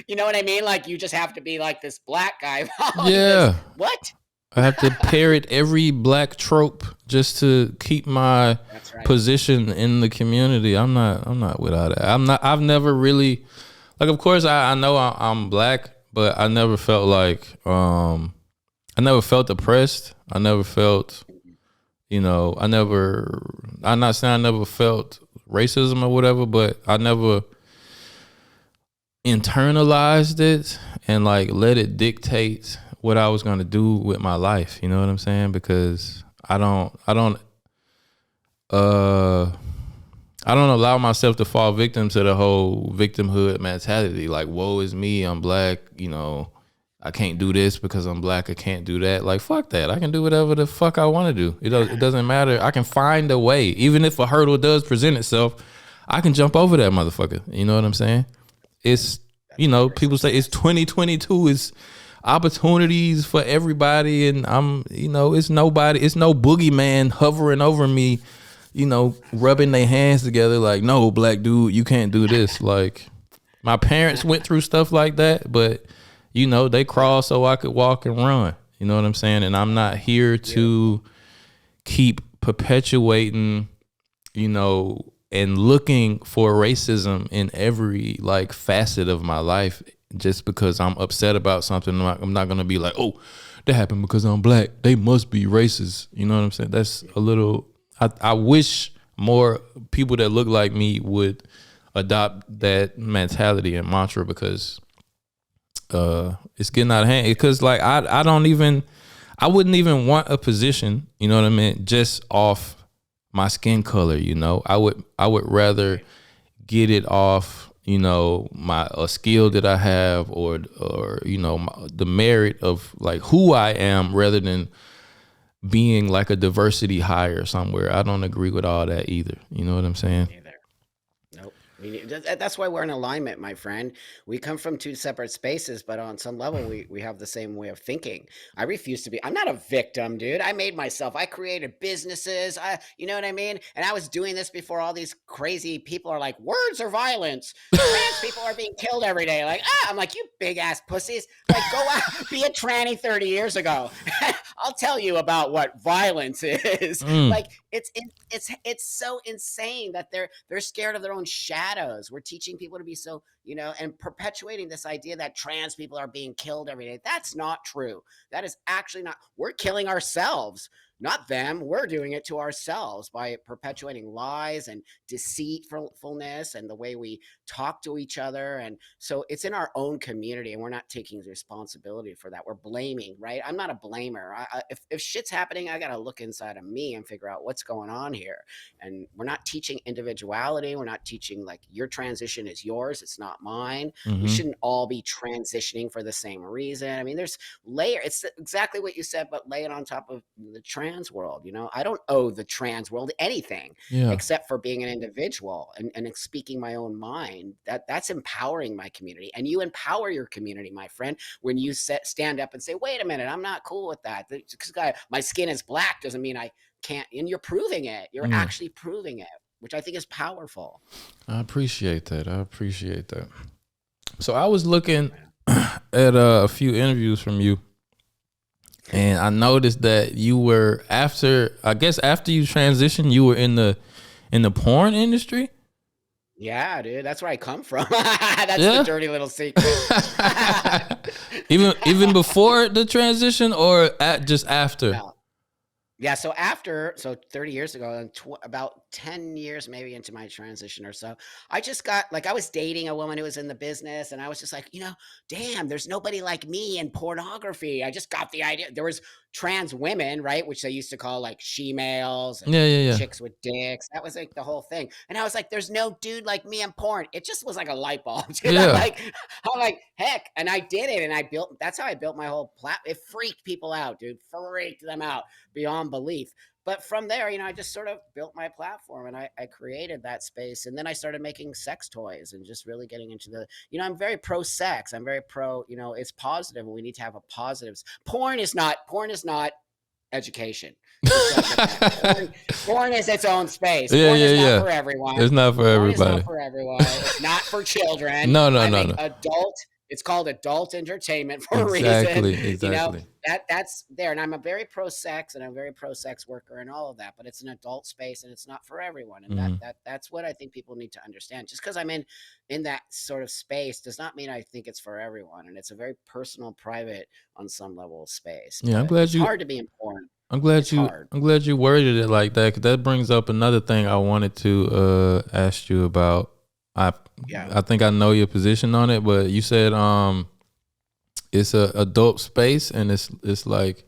You know what I mean? Like, you just have to be like this black guy following this. Yeah. What? I have to parrot every black trope just to keep my That's right. position in the community. I'm not without it. I've never really, like, of course I know I'm black, but I never felt like, I never felt oppressed. I never felt, I'm not saying I never felt racism or whatever, but I never internalized it and like let it dictate what I was gonna do with my life. You know what I'm saying? Because I don't allow myself to fall victim to the whole victimhood mentality. Like, woe is me, I'm black, I can't do this because I'm black, I can't do that. Like, fuck that. I can do whatever the fuck I want to do. It doesn't matter. I can find a way. Even if a hurdle does present itself, I can jump over that motherfucker. You know what I'm saying? It's, people say it's 2022, it's opportunities for everybody, and it's no boogeyman hovering over me, rubbing their hands together like, no, black dude, you can't do this. Like, my parents went through stuff like that, but they crawled so I could walk and run. You know what I'm saying? And I'm not here to keep perpetuating, and looking for racism in every like facet of my life. Just because I'm upset about something, I'm not gonna be like, oh, that happened because I'm black, they must be racist. You know what I'm saying? That's a little. I wish more people that look like me would adopt that mentality and mantra, because it's getting out of hand. Because like I wouldn't even want a position. You know what I mean? Just off my skin color. I would rather get it off, a skill that I have, or the merit of like who I am, rather than being like a diversity hire somewhere. I don't agree with all that either. You know what I'm saying? Either. Nope. That's why we're in alignment, my friend. We come from two separate spaces, but on some level, we have the same way of thinking. I refuse to be. I'm not a victim, dude. I made myself. I created businesses. You know what I mean? And I was doing this before all these crazy people are like, words are violence. Trans people are being killed every day. Like, I'm like, you big ass pussies. Like, go out, be a tranny 30 years ago. I'll tell you about what violence is. Like, it's so insane that they're scared of their own shadows. We're teaching people to be so, and perpetuating this idea that trans people are being killed every day. That's not true. That is actually not. We're killing ourselves, not them. We're doing it to ourselves by perpetuating lies and deceitfulness and the way we talk to each other. And so it's in our own community, and we're not taking responsibility for that. We're blaming, right? I'm not a blamer. If shit's happening, I got to look inside of me and figure out what's going on here. And we're not teaching individuality. We're not teaching like your transition is yours, it's not mine. We shouldn't all be transitioning for the same reason. I mean, there's layer. It's exactly what you said, but lay it on top of the trans world. I don't owe the trans world anything except for being an individual and speaking my own mind. That's empowering my community, and you empower your community, my friend, when you stand up and say, wait a minute, I'm not cool with that. Because my skin is black doesn't mean I can't. And you're proving it. You're actually proving it, which I think is powerful. I appreciate that. So I was looking at a few interviews from you, and I noticed that you were after you transitioned, you were in the porn industry. Yeah, dude, that's where I come from. That's the dirty little secret. even before the transition, or just after? No. Yeah, so 30 years ago, about 10 years maybe into my transition or so, I just got like, I was dating a woman who was in the business, and I was just like, damn, there's nobody like me in pornography. I just got the idea. There was trans women, right? Which they used to call like she-males and Yeah, yeah, yeah. chicks with dicks. That was like the whole thing. And I was like, there's no dude like me in porn. It just was like a light bulb. Dude. Yeah. I'm like, heck. And I did it. And that's how I built my whole platform. It freaked people out, dude. Freaked them out beyond belief. But from there, I just sort of built my platform, and I created that space. And then I started making sex toys and just really getting into I'm very pro sex. I'm very pro, it's positive, and we need to have a positives. Porn is not education. Porn is its own space. Yeah, Porn yeah, is not yeah. for everyone. It's not for Porn is everybody. not for everyone. It's not for children. No. Adult. It's called adult entertainment for a Exactly, reason. exactly. That's there. And I'm a very pro sex, and I'm a very pro sex worker and all of that, but it's an adult space, and it's not for everyone. And Mhm. that's what I think people need to understand. Just because I'm in that sort of space does not mean I think it's for everyone. And it's a very personal, private, on some level, space. Yeah, I'm But glad it's you. hard to be important. I'm glad It's you. hard. I'm glad you worded it like that, 'cause that brings up another thing I wanted to ask you about. Yeah. I think I know your position on it, but you said it's a adult space, and it's like,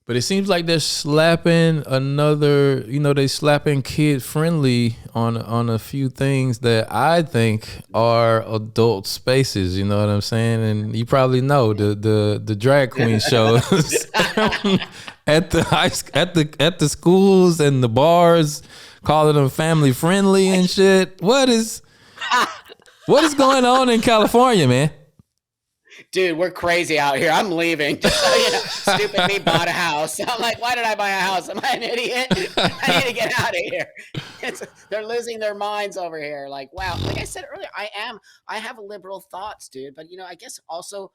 but it seems like they're slapping another. They slapping kid friendly on a few things that I think are adult spaces. You know what I'm saying? And you probably know the drag queen shows at the schools and the bars, calling them family friendly and shit. What is going on in California, man? Dude, we're crazy out here. I'm leaving. Just so stupid me bought a house. I'm like, why did I buy a house? Am I an idiot? I need to get out of here. They're losing their minds over here. Like, wow. Like I said earlier, I have liberal thoughts, dude. But I guess also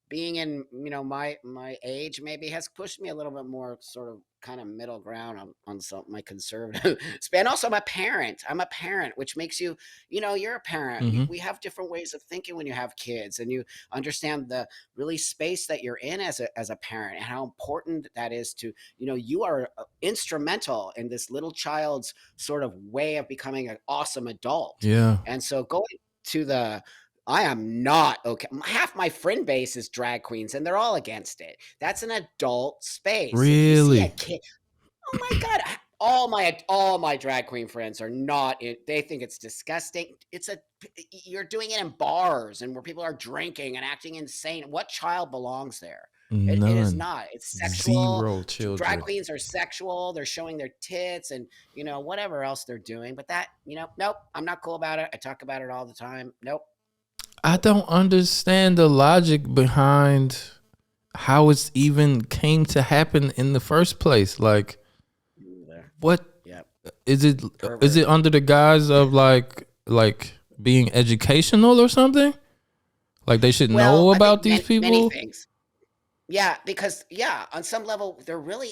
being in my age maybe has pushed me a little bit more sort of kind of middle ground on some my conservative span. Also, I'm a parent, which makes you're a parent. Mhm. We have different ways of thinking when you have kids, and you understand the really space that you're in as a parent, and how important that is to you are instrumental in this little child's sort of way of becoming an awesome adult. Yeah. And so going to I am not okay. Half my friend base is drag queens, and they're all against it. That's an adult space. If you see a Really? kid, oh my god, all my drag queen friends are not. They think it's disgusting. You're doing it in bars and where people are drinking and acting insane. What child belongs there? It is None. not. It's sexual. Zero Drag children. queens are sexual. They're showing their tits and whatever else they're doing. But nope. I'm not cool about it. I talk about it all the time. Nope. I don't understand the logic behind how it's even came to happen in the first place. Like, what Yep. is it? Is Pervert. it under the guise of like being educational or something? Like they should know I about think these many people? things. Yeah, because on some level, they're really,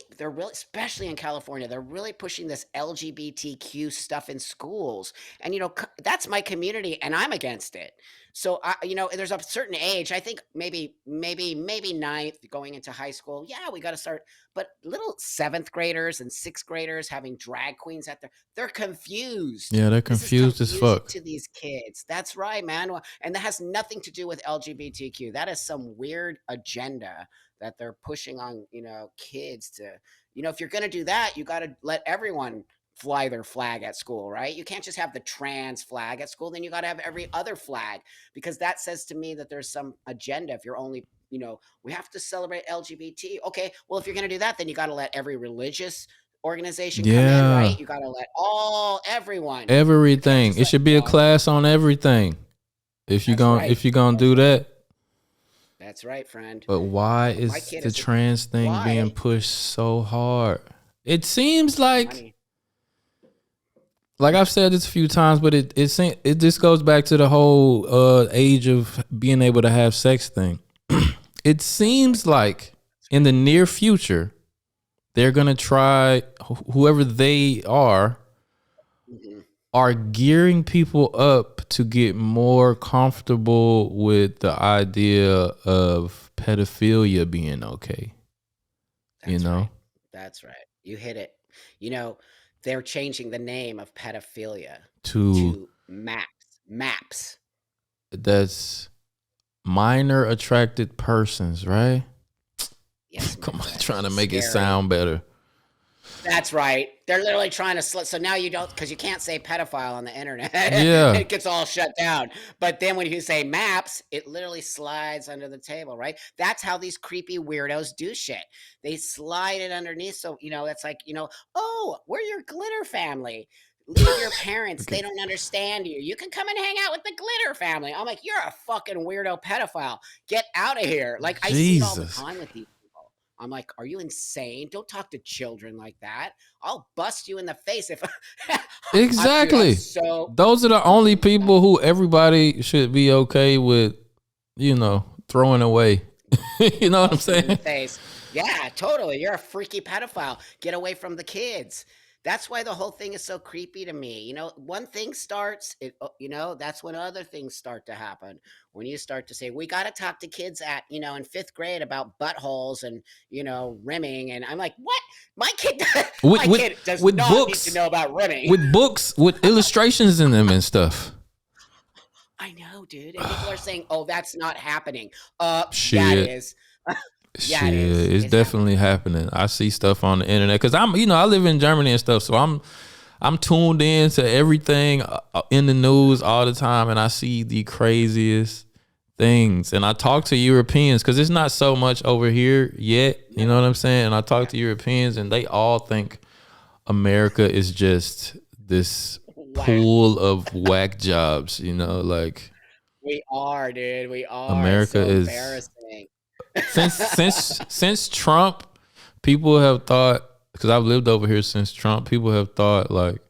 especially in California, they're really pushing this LGBTQ stuff in schools, and that's my community, and I'm against it. So there's a certain age. I think maybe ninth going into high school. Yeah, we got to start. But little seventh graders and sixth graders having drag queens they're confused. Yeah, they're This is confused as confusing fuck. to these kids. That's right, man. And that has nothing to do with LGBTQ. That is some weird agenda that they're pushing on kids to if you're going to do that, you got to let everyone fly their flag at school, right? You can't just have the trans flag at school. Then you got to have every other flag, because that says to me that there's some agenda. If you're only we have to celebrate LGBT. Okay, well, if you're going to do that, then you got to let every religious organization come in, Yeah, right? You got to let everyone. You can't everything. just It let should be a class on everything. If you That's gonna right. if you gonna do that. That's right, friend. But why My is kid the is trans thing being why pushed so hard? It seems like money. I've said this a few times, but it just goes back to the whole age of being able to have sex thing. It seems like in the near future they're gonna try, whoever they are gearing people up to get more comfortable with the idea of pedophilia being okay. That's Know? right. That's right. You hit it. You know, they're changing the name of pedophilia To to MAPS. that's minor attracted persons, right? Yes, my Come on, friend. trying to make it Scary. sound better. That's right. They're literally trying to so now you don't, because you can't say pedophile on the internet. Yeah. It gets all shut down. But then when you say MAPS, it literally slides under the table, right? That's how these creepy weirdos do shit. They slide it underneath. So, it's like, oh, we're your glitter family. Leave your parents. They don't understand you. You can come and hang out with the glitter family. I'm like, you're a fucking weirdo pedophile. Get out of here. Like, I see it all the Jesus. time with these people. I'm like, are you insane? Don't talk to children like that. I'll bust you in the face if Exactly. so Those are the only people who everybody should be okay with, throwing away. You know what I'm bust you in the saying? face. Yeah, totally. You're a freaky pedophile. Get away from the kids. That's why the whole thing is so creepy to me. One thing starts, that's when other things start to happen. When you start to say, we got to talk to kids in 5th grade about buttholes and, rimming. And I'm like, what? My kid, kid does with not books, need to know about rimming. With books, with illustrations in them and stuff. I know, dude. And people are saying, oh, that's not happening. Shit. Yeah, it is. Yeah, shit, it's definitely happening. I see stuff on the internet because I live in Germany and stuff, so I'm tuned in to everything in the news all the time, and I see the craziest things. And I talk to Europeans because it's not so much over here yet. You know what I'm saying? And I talk to Europeans, and they all think America is just this pool of whack jobs. Like we are, dude. We are. America is embarrassing. Since Trump, people have thought, because I've lived over here since Trump, people have thought like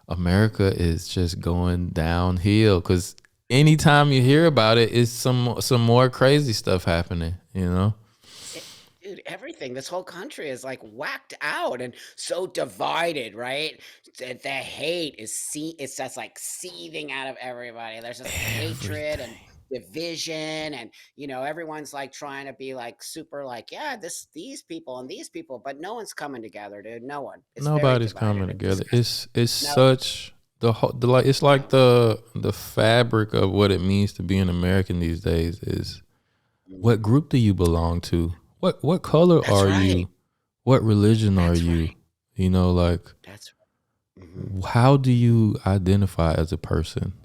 America is just going downhill. Because anytime you hear about it, it's some more crazy stuff happening. Dude, everything. This whole country is like whacked out and so divided, right? The hate it's just like seething out of everybody. There's just hatred and division, and everyone's like trying to be like super like, yeah, these people and these people, but no one's coming together, dude. No one. Nobody's coming together. It's such it's like the fabric of what it means to be an American these days is what group do you belong to? What color are you? What religion are you? That's right. How do you identify as a person?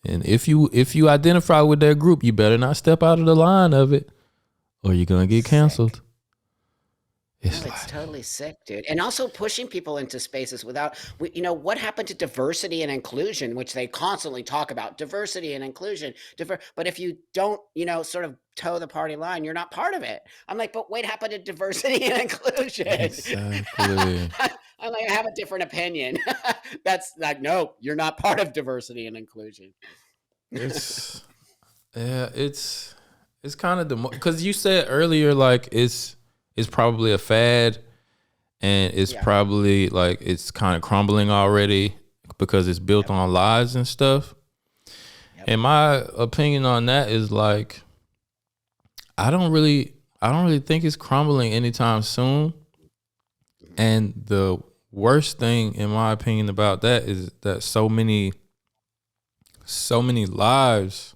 And if you identify with that group, you better not step out of the line of it, or you're gonna get canceled. It's totally sick, dude. And also pushing people into spaces without, what happened to diversity and inclusion, which they constantly talk about, diversity and inclusion. But if you don't, sort of toe the party line, you're not part of it. I'm like, but what happened to diversity and inclusion? Exactly. I'm like, I have a different opinion. That's like, no, you're not part of diversity and inclusion. It's kind of because you said earlier, like it's probably a fad, and it's probably like it's kind of crumbling already because it's built on lies and stuff. And my opinion on that is like, I don't really think it's crumbling anytime soon. And the worst thing, in my opinion, about that is that so many lives,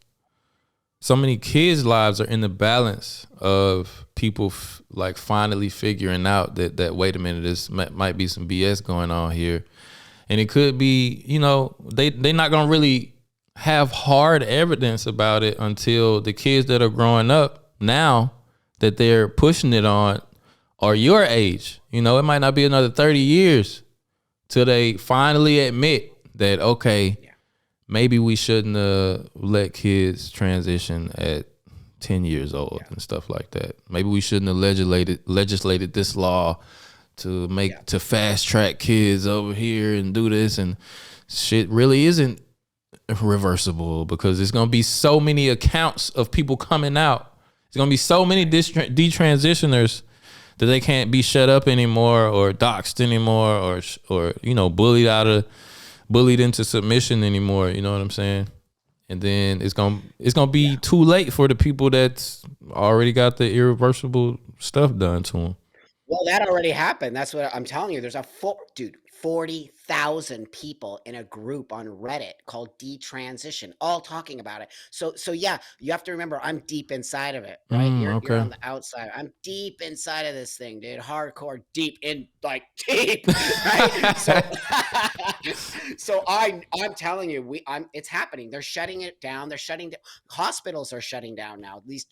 so many kids' lives are in the balance of people like finally figuring out that wait a minute, this might be some BS going on here. And it could be, they're not going to really have hard evidence about it until the kids that are growing up now that they're pushing it on are your age. It might not be another 30 years till they finally admit that, okay, maybe we shouldn't let kids transition at 10 years old and stuff like that. Maybe we shouldn't have legislated this law to fast track kids over here and do this, and shit really isn't reversible because there's going to be so many accounts of people coming out. There's going to be so many detransitioners that they can't be shut up anymore or doxxed anymore or bullied into submission anymore. You know what I'm saying? And then it's gonna be too late for the people that's already got the irreversible stuff done to them. Well, that already happened. That's what I'm telling you. There's a full dude, 40,000 people in a group on Reddit called Detransition, all talking about it. So yeah, you have to remember I'm deep inside of it, right? You're Okay. on the outside. I'm deep inside of this thing, dude. Hardcore deep in like deep, right? So so I'm telling you, it's happening. They're shutting it down. They're shutting down. Hospitals are shutting down now. These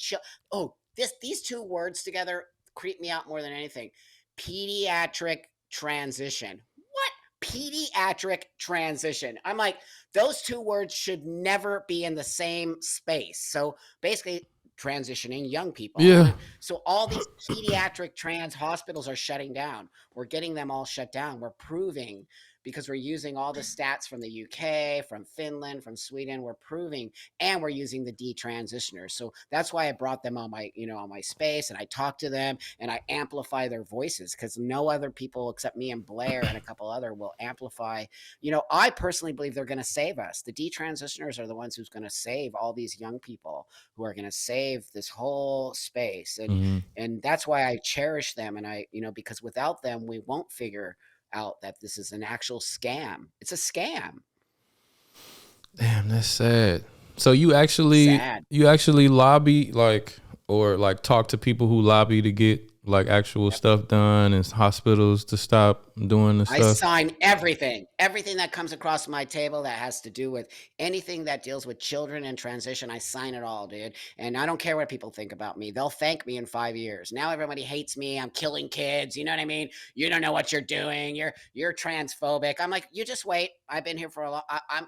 two words together creep me out more than anything. Pediatric transition. What? Pediatric transition. I'm like, those two words should never be in the same space. So basically, transitioning young people. Yeah. So all these pediatric trans hospitals are shutting down. We're getting them all shut down. We're proving because we're using all the stats from the UK, from Finland, from Sweden. We're proving, and we're using the detransitioners. So that's why I brought them on my, on my space, and I talk to them and I amplify their voices because no other people except me and Blair and a couple other will amplify. I personally believe they're going to save us. The detransitioners are the ones who's going to save all these young people, who are going to save this whole space. Mhm. And that's why I cherish them. And because without them, we won't figure out that this is an actual scam. It's a scam. Damn, that's sad. So you Sad. actually lobby or talk to people who lobby to get like actual stuff done in hospitals to stop doing the I stuff. sign everything that comes across my table that has to do with anything that deals with children and transition. I sign it all, dude. And I don't care what people think about me. They'll thank me in 5 years. Now everybody hates me. I'm killing kids. You know what I mean? You don't know what you're doing. You're transphobic. I'm like, you just wait. I've been here for a long.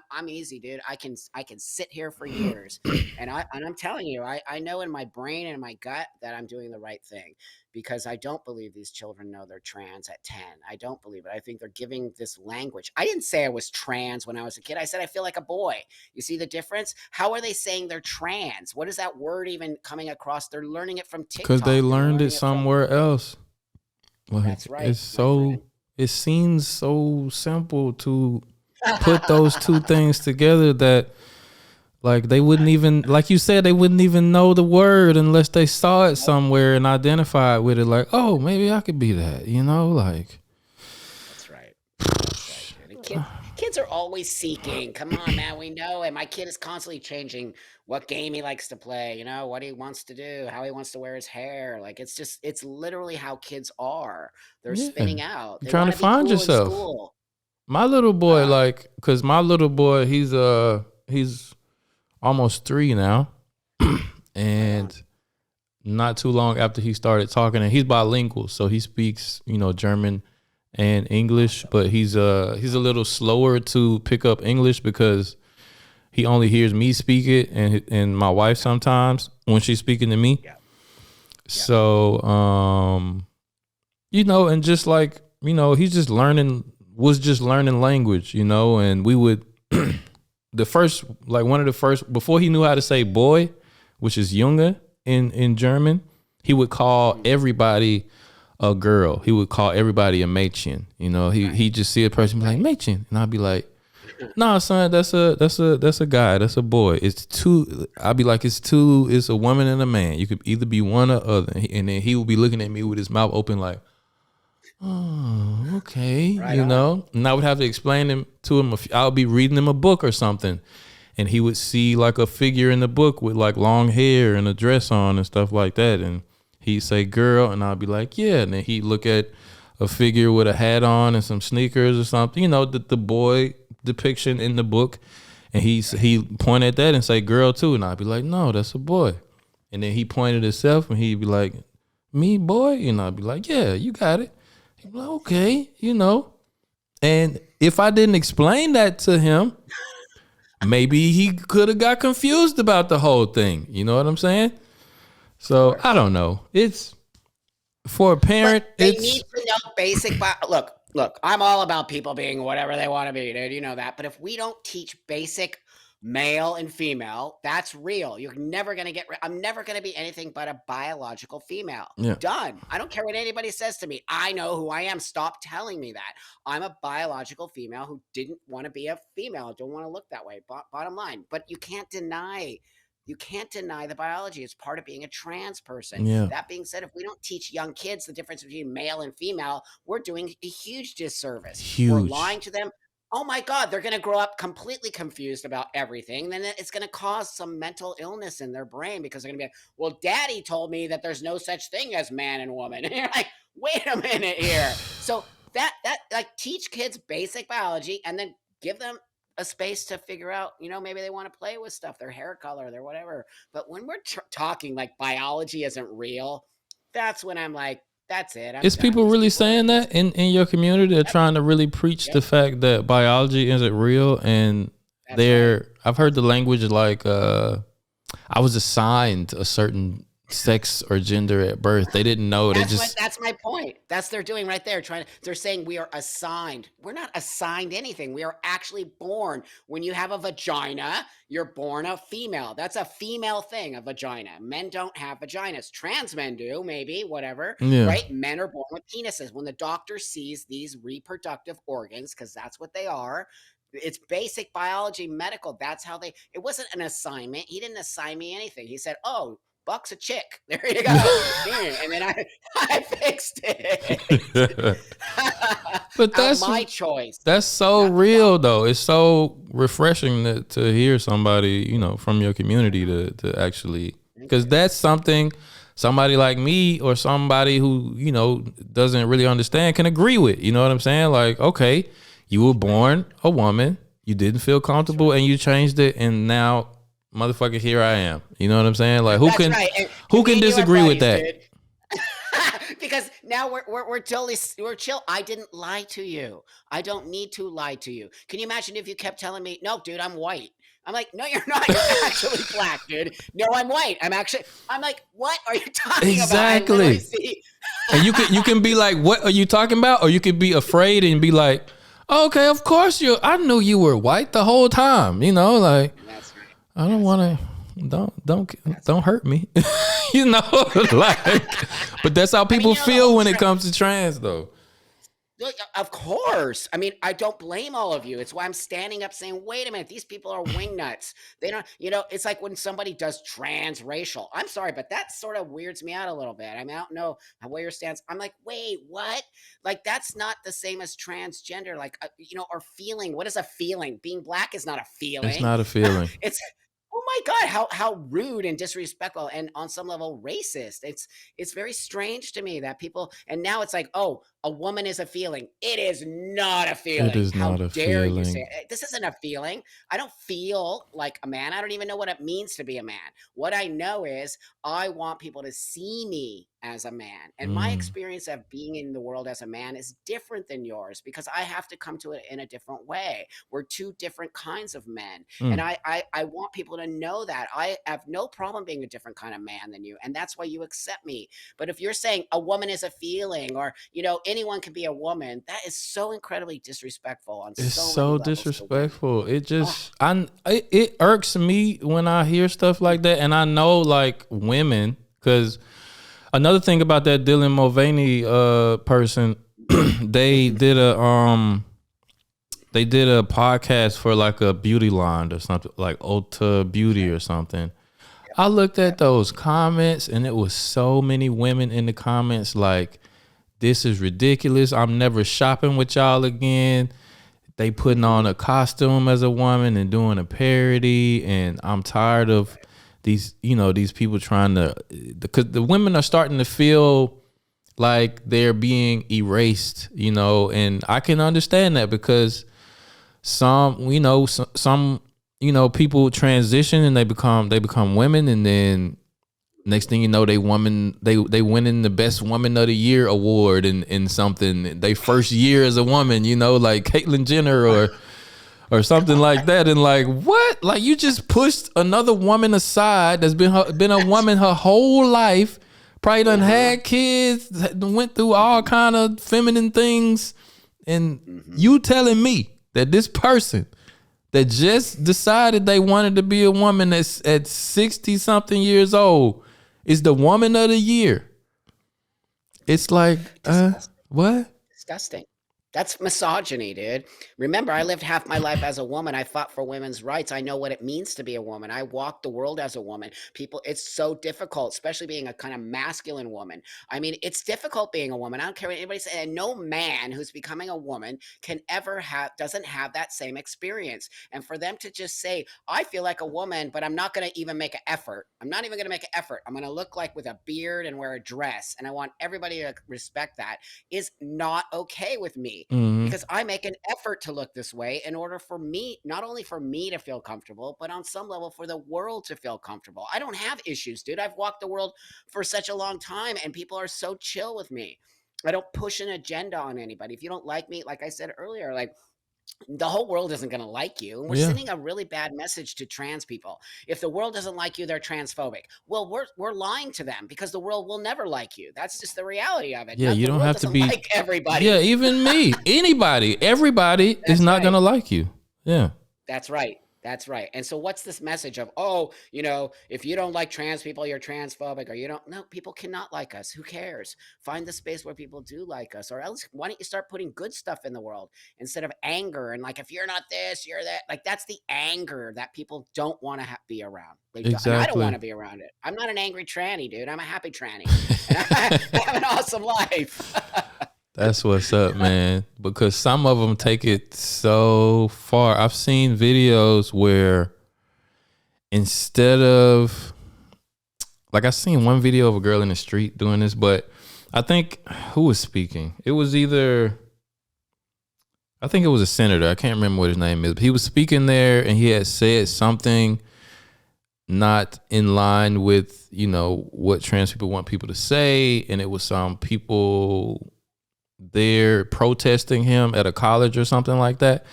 I'm easy, dude. I can sit here for years, and I'm telling you, I know in my brain and my gut that I'm doing the right thing, because I don't believe these children know they're trans at 10. I don't believe it. I think they're giving this language. I didn't say I was trans when I was a kid. I said I feel like a boy. You see the difference? How are they saying they're trans? What is that word even coming across? They're learning it from Because they TikTok. They're learned it learning it from. somewhere else. Like That's right, it's my so friend. it seems so simple to put those two things together that like they wouldn't even, like you said, they wouldn't even know the word unless they saw it Nope. somewhere and identified with it. Like, oh, maybe I could be that, like. That's right. That's right, dude. And kids are always seeking. Come on, man. We know it. My kid is constantly changing what game he likes to play, what he wants to do, how he wants to wear his hair. Like it's literally how kids are. They're Yeah, spinning out. you're They trying want to to be find cool in yourself. school. My little boy, Uh, cause my little boy, he's almost 3 now, right on. and not too long after he started talking, and he's bilingual, so he speaks, German and English, Awesome. but he's a little slower to pick up English because he only hears me speak it and my wife sometimes when she's speaking to me. Yeah. Yeah. So and just he's just was just learning language, and we would one of the first, before he knew how to say boy, which is Junge in German, he would call everybody a girl. He would call everybody a Mädchen. He just see a person be like Mädchen, and I'd be like, "Nah, son, that's a guy, that's a boy. It's two." I'd be like, It's a woman and a man. You could either be one or other." And then he would be looking at me with his mouth open, like, "Oh, okay," Right on. And I would have to explain to him. I would be reading him a book or something, and he would see like a figure in the book with like long hair and a dress on and stuff like that, and he'd say girl, and I'd be like, yeah, and then he'd look at a figure with a hat on and some sneakers or something, the boy depiction in the book, and he point at that and say girl too, and I'd be like, no, that's a boy, and then he pointed himself and he'd be like, me boy, and I'd be like, yeah, you got it. He'd be like, okay, and if I didn't explain that to him, maybe he could have got confused about the whole thing. You know what I'm saying? So I don't know. It's for a parent. But they need to know basic. Look. I'm all about people being whatever they want to be, dude. You know that. But if we don't teach basic male and female, that's real. You're never gonna get. I'm never gonna be anything but a biological female. Yeah. Done. I don't care what anybody says to me. I know who I am. Stop telling me that. I'm a biological female who didn't want to be a female. Don't want to look that way. Bottom line. But you can't deny. You can't deny the biology. It's part of being a trans person. Yeah. That being said, if we don't teach young kids the difference between male and female, we're doing a huge disservice. We're Huge. lying to them. Oh my God, they're going to grow up completely confused about everything. Then it's going to cause some mental illness in their brain because they're going to be like, well, daddy told me that there's no such thing as man and woman. And you're like, wait a minute here. So that like teach kids basic biology and then give them a space to figure out, maybe they want to play with stuff, their hair color, their whatever. But when we're talking like biology isn't real, that's when I'm like, that's it. Is people really saying that in your community? They're trying to really preach the fact that biology isn't real, and I've heard the language like I was assigned a certain sex or gender at birth. They didn't know. That's my point. That's they're doing right there. They're saying we are assigned. We're not assigned anything. We are actually born. When you have a vagina, you're born a female. That's a female thing, a vagina. Men don't have vaginas. Trans men do, maybe, whatever. Yeah. Right? Men are born with penises. When the doctor sees these reproductive organs, because that's what they are, it's basic biology, medical. That's how it wasn't an assignment. He didn't assign me anything. He said, oh, Buck's a chick. There you go. And then I fixed it. But that's my choice. That's so real, though. It's so refreshing to hear somebody, from your community to actually, because that's something somebody like me or somebody who, doesn't really understand can agree with. You know what I'm saying? Like, okay, you were born a woman, you didn't feel comfortable, and you changed it, and now, motherfucker, here I am. You know what I'm saying? Like, who can disagree with that? Because now we're totally chill. I didn't lie to you. I don't need to lie to you. Can you imagine if you kept telling me, no, dude, I'm white? I'm like, no, you're not. You're actually black, dude. No, I'm white. I'm like, what are you talking about? Exactly. And you can be like, what are you talking about? Or you could be afraid and be like, okay, of course I knew you were white the whole time. Like, that's right. I don't want to, don't hurt me. Like, but that's how people feel when it comes to trans, though. Of course. I mean, I don't blame all of you. It's why I'm standing up saying, wait a minute, these people are wingnuts. They don't, it's like when somebody does transracial. I'm sorry, but that sort of weirds me out a little bit. I mean, I don't know where your stance. I'm like, wait, what? Like, that's not the same as transgender. Like, or feeling. What is a feeling? Being black is not a feeling. It's not a feeling. Oh my God, how rude and disrespectful and on some level racist. It's very strange to me that people, and now it's like, oh, a woman is a feeling. It is not a feeling. It is not a dare feeling. You say it? This isn't a feeling. I don't feel like a man. I don't even know what it means to be a man. What I know is I want people to see me as a man. And my experience of being in the world as a man is different than yours because I have to come to it in a different way. We're two different kinds of men. And I want people to know that. I have no problem being a different kind of man than you. And that's why you accept me. But if you're saying a woman is a feeling or, anyone can be a woman, that is so incredibly disrespectful on it's so many disrespectful. It just it irks me when I hear stuff like that. And I know like women, because another thing about that Dylan Mulvaney person, they did a podcast for like a beauty line or something, like Ulta Beauty or something. I looked at those comments and it was so many women in the comments like, this is ridiculous. I'm never shopping with y'all again. They putting on a costume as a woman and doing a parody, and I'm tired of these people trying to, because the women are starting to feel like they're being erased, and I can understand that because some people transition and they become women, and then next thing you know, they winning the best woman of the year award in something they first year as a woman, like Caitlyn Jenner or something like that. And like, what? Like, you just pushed another woman aside that's been a woman her whole life, probably done had kids, went through all kind of feminine things, and you telling me that this person that just decided they wanted to be a woman that's at 60 something years old is the woman of the year. It's like, what? Disgusting. That's misogyny, dude. Remember, I lived half my life as a woman. I fought for women's rights. I know what it means to be a woman. I walked the world as a woman. People, it's so difficult, especially being a kind of masculine woman. I mean, it's difficult being a woman. I don't care what anybody says. And no man who's becoming a woman can ever doesn't have that same experience. And for them to just say, I feel like a woman, but I'm not going to even make an effort. I'm not even going to make an effort. I'm going to look like with a beard and wear a dress. And I want everybody to respect that, is not okay with me, Mhm. because I make an effort to look this way in order for me, not only for me to feel comfortable, but on some level for the world to feel comfortable. I don't have issues, dude. I've walked the world for such a long time and people are so chill with me. I don't push an agenda on anybody. If you don't like me, like I said earlier, like, the whole world isn't going to like you. And we're Yeah. sending a really bad message to trans people. If the world doesn't like you, they're transphobic. Well, we're lying to them, because the world will never like you. That's just the reality of it. Yeah, you The don't world have to doesn't be. like everybody. Yeah, even me, anybody, everybody is That's not right. gonna like you. Yeah. That's right. That's right. And so what's this message of, oh, if you don't like trans people, you're transphobic, or you don't, no, people cannot like us. Who cares? Find the space where people do like us, or else why don't you start putting good stuff in the world instead of anger and like, if you're not this, you're that. Like, that's the anger that people don't want to be around. And I don't want Exactly. to be around it. I'm not an angry tranny, dude. I'm a happy tranny. And I have an awesome life. That's what's up, man. Because some of them take it so far. I've seen videos where instead of, like, I seen one video of a girl in the street doing this, but I think who was speaking? It was either, I think it was a senator. I can't remember what his name is, but he was speaking there and he had said something not in line with, what trans people want people to say. And it was some people there protesting him at a college or something like that.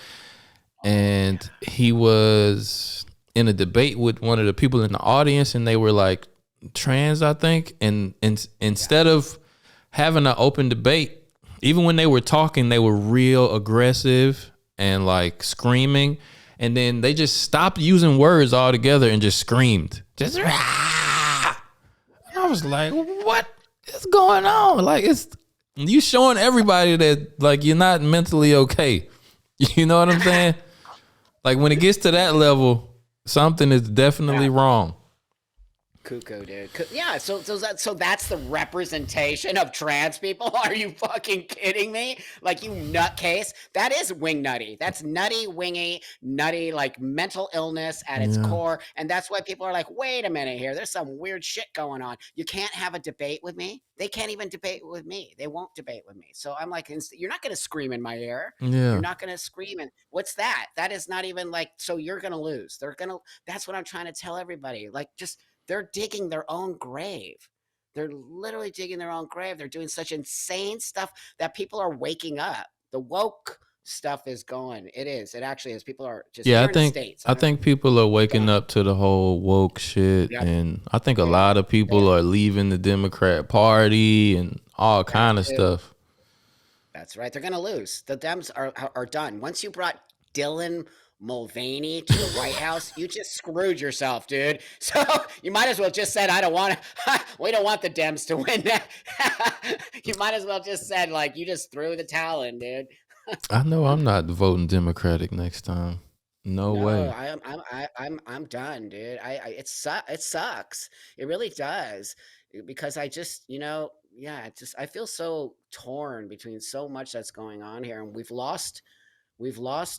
And he was in a debate with one of the people in the audience and they were like trans, I think. And instead of having an open debate, even when they were talking, they were real aggressive and like screaming. And then they just stopped using words altogether and just screamed. Just, "Rah!" I was like, what is going on? Like, you showing everybody that like you're not mentally okay. You know what I'm saying? Like, when it gets to that level, something is definitely wrong. Cuckoo, dude. Yeah, so that's the representation of trans people? Are you fucking kidding me? Like, you nutcase. That is wing nutty. That's nutty, wingy, nutty, like mental illness at its Yeah. core. And that's why people are like, wait a minute here. There's some weird shit going on. You can't have a debate with me. They can't even debate with me. They won't debate with me. So I'm like, you're not going to scream in my ear. Yeah. You're not going to scream. And what's that? That is not even like, so you're going to lose. That's what I'm trying to tell everybody. Like, just, they're digging their own grave. They're literally digging their own grave. They're doing such insane stuff that people are waking up. The woke stuff is going. It is. It actually is. People are just Yeah, here in the States. I think people are waking Yeah. up to the whole woke shit, Yep. and I think a lot of people are leaving the Democrat Party and all kind of too. stuff. That's right. They're going to lose. The Dems are done. Once you brought Dylan Mulvaney to the White House, you just screwed yourself, dude. So you might as well just said, I don't want to, we don't want the Dems to win that. You might as well just said, like, you just threw the towel in, dude. I know I'm not voting Democratic next time. No way. I'm done, dude. It sucks. It really does, because I just, I feel so torn between so much that's going on here, and we've lost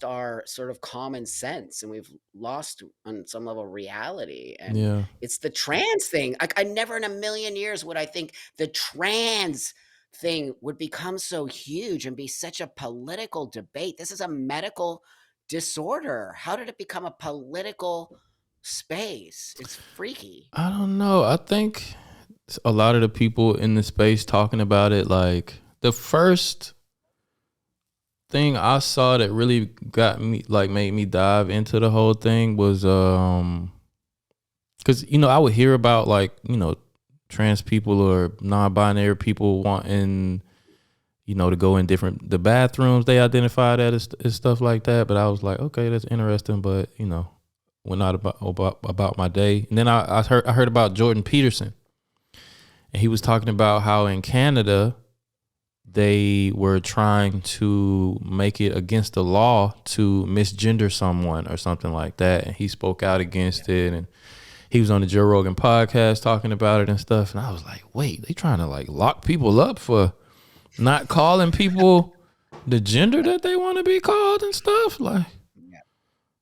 our sort of common sense, and we've lost on some level reality. And Yeah. it's the trans thing. I never in a million years would I think the trans thing would become so huge and be such a political debate. This is a medical disorder. How did it become a political space? It's freaky. I don't know. I think a lot of the people in the space talking about it, like the first thing I saw that really got me, like made me dive into the whole thing was because I would hear about like trans people or non-binary people wanting to go in the bathrooms they identified as stuff like that, but I was like, okay, that's interesting, but went out about my day. And then I heard about Jordan Peterson, and he was talking about how in Canada they were trying to make it against the law to misgender someone or something like that. And he spoke out against it. And he was on the Joe Rogan podcast talking about it and stuff. And I was like, wait, they trying to like lock people up for not calling people the gender that they want to be called and stuff. Like,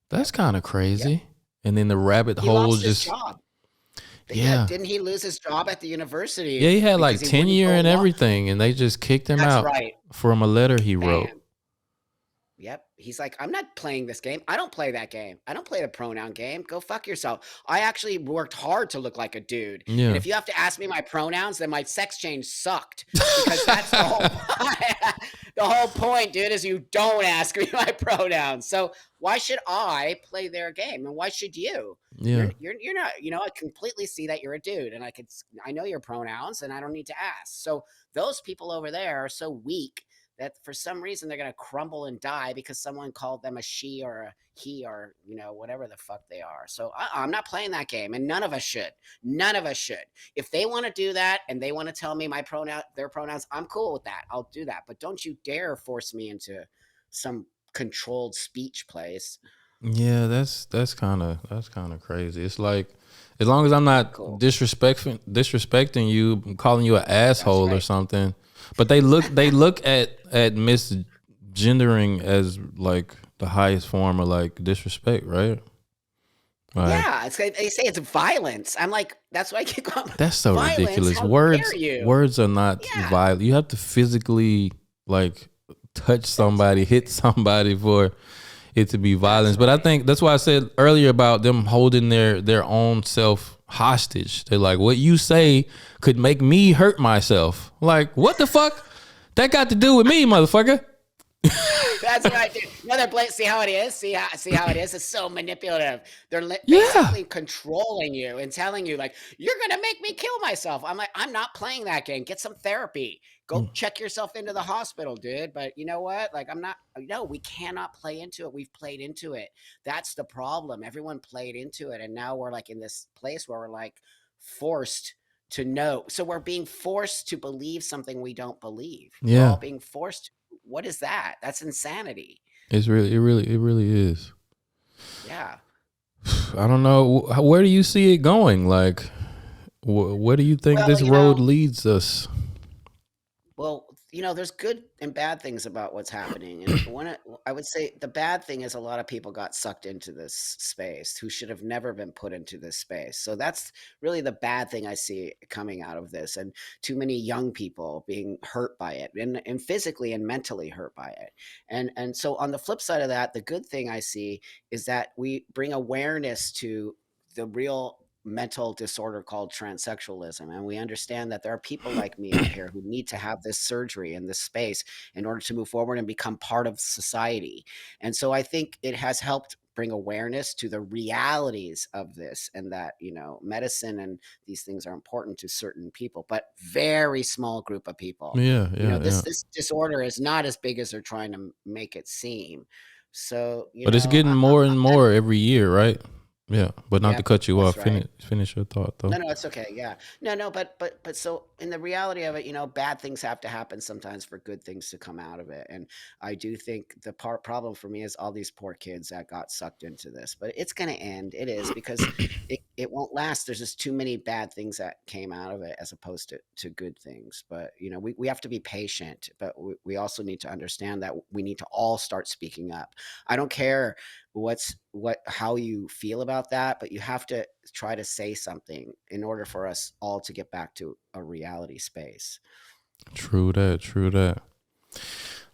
that's kind of crazy. And then the rabbit He hole lost his just, job. yeah. Didn't he lose his job at the university? Yeah, he had like because he wouldn't tenure go and along? everything. And they just kicked him That's out right. from a letter he wrote. Bam. Yep. He's like, I'm not playing this game. I don't play that game. I don't play the pronoun game. Go fuck yourself. I actually worked hard to look like a dude. Yeah. And if you have to ask me my pronouns, then my sex change sucked. Because that's the whole the whole point, dude, is you don't ask me my pronouns. So why should I play their game? And why should you? Yeah. You're not, I completely see that you're a dude and I know your pronouns and I don't need to ask. So those people over there are so weak that for some reason they're going to crumble and die because someone called them a she or a he or, whatever the fuck they are. So I'm not playing that game, and none of us should. None of us should. If they want to do that and they want to tell me their pronouns, I'm cool with that. I'll do that. But don't you dare force me into some controlled speech place. Yeah, that's kind of crazy. It's like, as long as I'm not disrespecting you, calling you an asshole or something. But they look at misgendering as like the highest form of like disrespect, right? Like, yeah, they say it's violence. I'm like, that's why I keep going. That's so violence? ridiculous. How Words dare you? words are not violent. You have to physically like touch somebody, hit somebody for it to be violence. But I think that's why I said earlier about them holding their own self hostage. They're like, what you say could make me hurt myself. Like, what the fuck? That got to do with me, motherfucker. That's right, dude. No, they're see how it is. See how it is. It's so manipulative. They're basically controlling you and telling you like, you're gonna make me kill myself. I'm like, I'm not playing that game. Get some therapy. Go check yourself into the hospital, dude. But you know what? Like, I'm not. No, we cannot play into it. We've played into it. That's the problem. Everyone played into it, and now we're like in this place where we're like forced to know. So we're being forced to believe something we don't believe. Yeah, we're all being forced. What is that? That's insanity. It really is. Yeah. I don't know. Where do you see it going? Like, where do you think this road leads us? Well, there's good and bad things about what's happening. And I would say the bad thing is a lot of people got sucked into this space who should have never been put into this space. So that's really the bad thing I see coming out of this, and too many young people being hurt by it and physically and mentally hurt by it. And so on the flip side of that, the good thing I see is that we bring awareness to the real mental disorder called transsexualism, and we understand that there are people like me out here who need to have this surgery in this space in order to move forward and become part of society. And so I think it has helped bring awareness to the realities of this, and that medicine and these things are important to certain people, but very small group of people. This disorder is not as big as they're trying to make it seem. So but it's getting more and more every year, right? Yeah, but not to cut you off. Right. Finish your thought, though. No, it's okay. Yeah, no, but so in the reality of it, bad things have to happen sometimes for good things to come out of it. And I do think the problem for me is all these poor kids that got sucked into this. But it's going to end. It is, because it won't last. There's just too many bad things that came out of it as opposed to good things. But we have to be patient. But we also need to understand that we need to all start speaking up. I don't care how you feel about that, but you have to try to say something in order for us all to get back to a reality space. True that.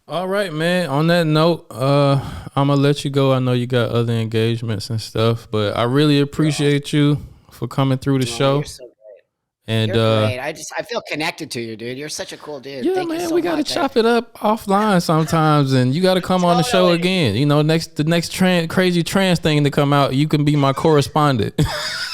All right, man. On that note, I'm gonna let you go. I know you got other engagements and stuff, but I really appreciate you for coming through the show. You're so great. And you're great. I feel connected to you, dude. You're such a cool dude. Yeah, Thank man. you so we gotta much. chop it up offline sometimes, and you gotta come on the show again. The next crazy trans thing to come out, you can be my correspondent.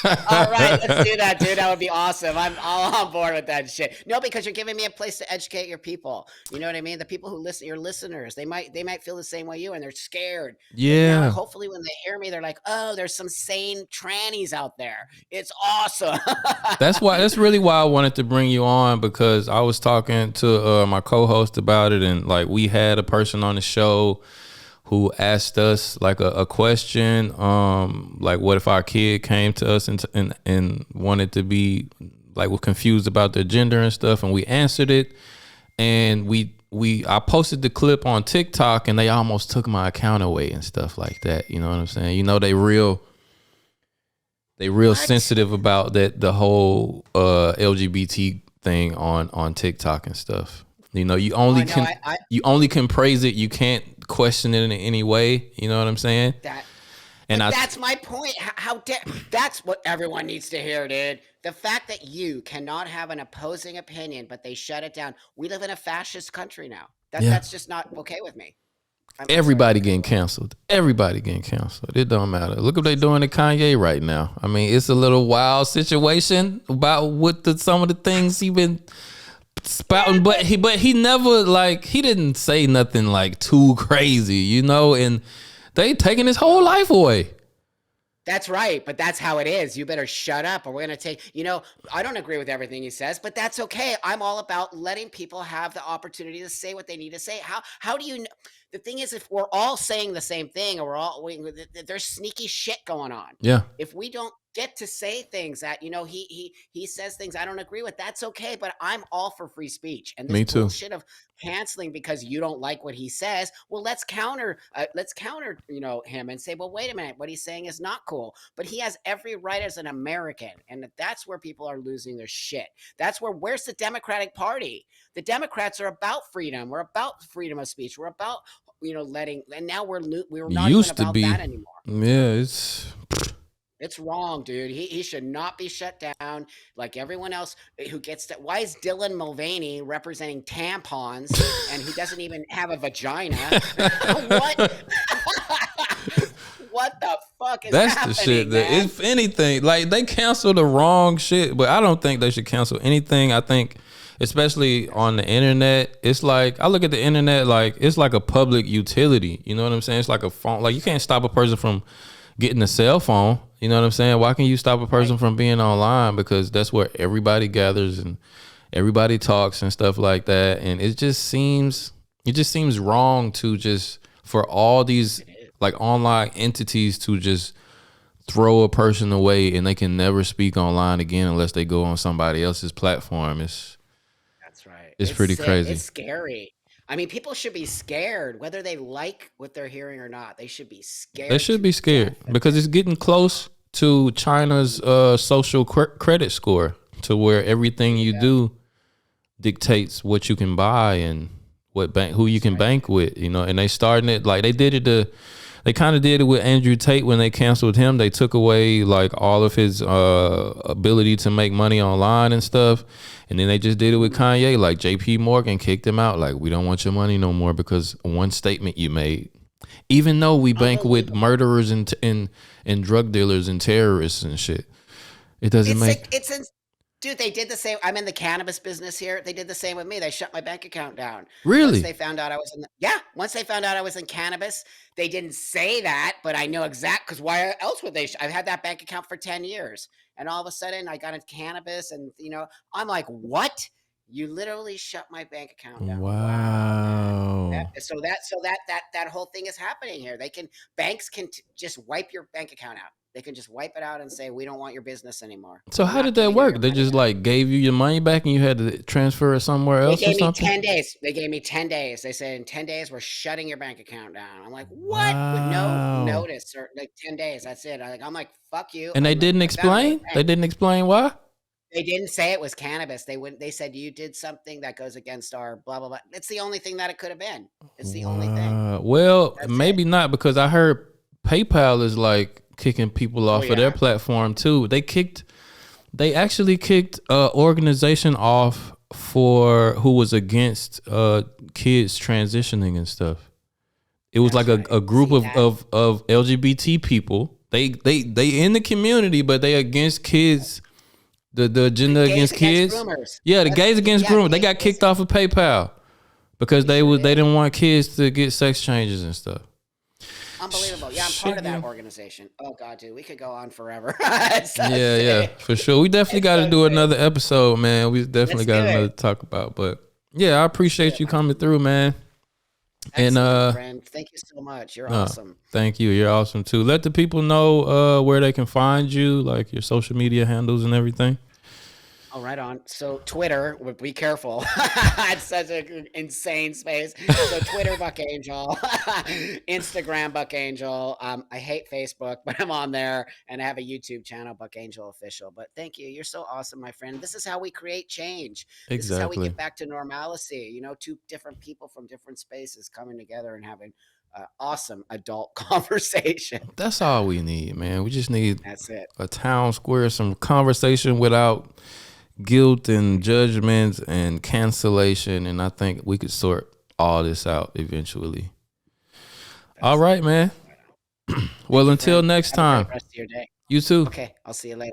All right, let's do that, dude. That would be awesome. I'm all on board with that shit. No, because you're giving me a place to educate your people. You know what I mean? The people who listen, your listeners, they might feel the same way you, and they're scared. Yeah. Now, hopefully, when they hear me, they're like, "Oh, there's some sane trannies out there. It's awesome." That's really why I wanted to bring you on, because I was talking to my co-host about it, and like we had a person on the show who asked us like a question, like what if our kid came to us and wanted to be like, was confused about their gender and stuff, and we answered it, and I posted the clip on TikTok, and they almost took my account away and stuff like that. You know what I'm saying? You know, they real sensitive about that, the whole LGBT thing on TikTok and stuff. You know, you only can praise it. You can't question it in any way. You know what I'm saying? That's my point. That's what everyone needs to hear, dude. The fact that you cannot have an opposing opinion, but they shut it down. We live in a fascist country now. That's just not okay with me. Everybody getting canceled. Everybody getting canceled. It don't matter. Look what they doing to Kanye right now. I mean, it's a little wild situation about some of the things he been spouting, but he never, like, he didn't say nothing like too crazy, you know, and they taking his whole life away. That's right, but that's how it is. You better shut up, or we're going to take, I don't agree with everything he says, but that's okay. I'm all about letting people have the opportunity to say what they need to say. How do you know? The thing is, if we're all saying the same thing, or there's sneaky shit going on. Yeah. If we don't get to say things that, he says things I don't agree with, that's okay. But I'm all for free speech. And this Me too. bullshit of canceling because you don't like what he says. Well, let's counter, him and say, well, wait a minute, what he's saying is not cool. But he has every right as an American. And that's where people are losing their shit. Where's the Democratic Party? The Democrats are about freedom. We're about freedom of speech. We're about, letting, and now we're not even about that anymore. Yeah, it's wrong, dude. He should not be shut down like everyone else who gets to. Why is Dylan Mulvaney representing tampons and he doesn't even have a vagina? What? What the fuck is That's happening, the shit. man? If anything, like, they cancel the wrong shit, but I don't think they should cancel anything. I think, especially on the internet, it's like, I look at the internet like it's like a public utility. You know what I'm saying? It's like a phone. Like, you can't stop a person from getting a cell phone. You know what I'm saying? Why can you stop a person from being online? Because that's where everybody gathers and everybody talks and stuff like that. And it just seems wrong to just, for all these like online entities to just throw a person away and they can never speak online again unless they go on somebody else's platform. That's right. It's pretty crazy. It's scary. I mean, people should be scared, whether they like what they're hearing or not. They should be scared. They should be scared because it's getting close to China's social credit score, to where everything you do dictates what you can buy and who you can bank with. And they starting it like they did it. They kind of did it with Andrew Tate when they canceled him. They took away like all of his ability to make money online and stuff. And then they just did it with Kanye. Like, JP Morgan kicked him out. Like, we don't want your money no more because one statement you made. Even though we bank with murderers and drug dealers and terrorists and shit. It doesn't Dude, they did the same. I'm in the cannabis business here. They did the same with me. They shut my bank account down. Really? Once they found out I was in cannabis, they didn't say that, but I know because why else would they? I've had that bank account for 10 years. And all of a sudden I got into cannabis and, I'm like, what? You literally shut my bank account down. Wow. So that whole thing is happening here. Banks can just wipe your bank account out. They can just wipe it out and say, we don't want your business anymore. So how did that work? They just like gave you your money back and you had to transfer it somewhere else or something? They gave me 10 days. They said in 10 days, we're shutting your bank account down. I'm like, what? Wow. With no notice, or like 10 days. That's it. I'm like, fuck you. And they didn't explain? They didn't explain why? They didn't say it was cannabis. They said you did something that goes against our blah, blah, blah. It's the only thing that it could have been. It's the only thing. Well, maybe not, because I heard PayPal is like kicking people off of their platform too. They actually kicked an organization off who was against kids transitioning and stuff. It was like a group of LGBT people. They in the community, but they against kids. The agenda against kids. Groomers. Yeah, the gays against groomers. They got kicked off of PayPal because they didn't want kids to get sex changes and stuff. Unbelievable. Yeah, I'm Shit, part of yeah. that organization. Oh God, dude, we could go on forever. It's so Yeah, sick. for sure. We definitely It's got to so do sick. another episode, man. We definitely Let's got do another it. to talk about. But yeah, I Let's do appreciate it, you my coming through, man. And excellent, my friend. Thank you so much. You're awesome. thank you. You're awesome too. Let the people know where they can find you, like your social media handles and everything. Oh, right on. So Twitter, be careful. It's such an insane space. So Twitter, Buck Angel, Instagram, Buck Angel. I hate Facebook, but I'm on there, and I have a YouTube channel, Buck Angel Official. But thank you. You're so awesome, my friend. This is how we create change. This is how we Exactly. get back to normalcy. You know, two different people from different spaces coming together and having awesome adult conversation. That's all we need, man. We just need That's it. a town square, some conversation without guilt and judgments and cancellation. And I think we could sort all this out eventually. All That's it. right, man. Right on. Thank Well, you, until friend. next Have a time, great rest of your day. you too. Okay, I'll see you later.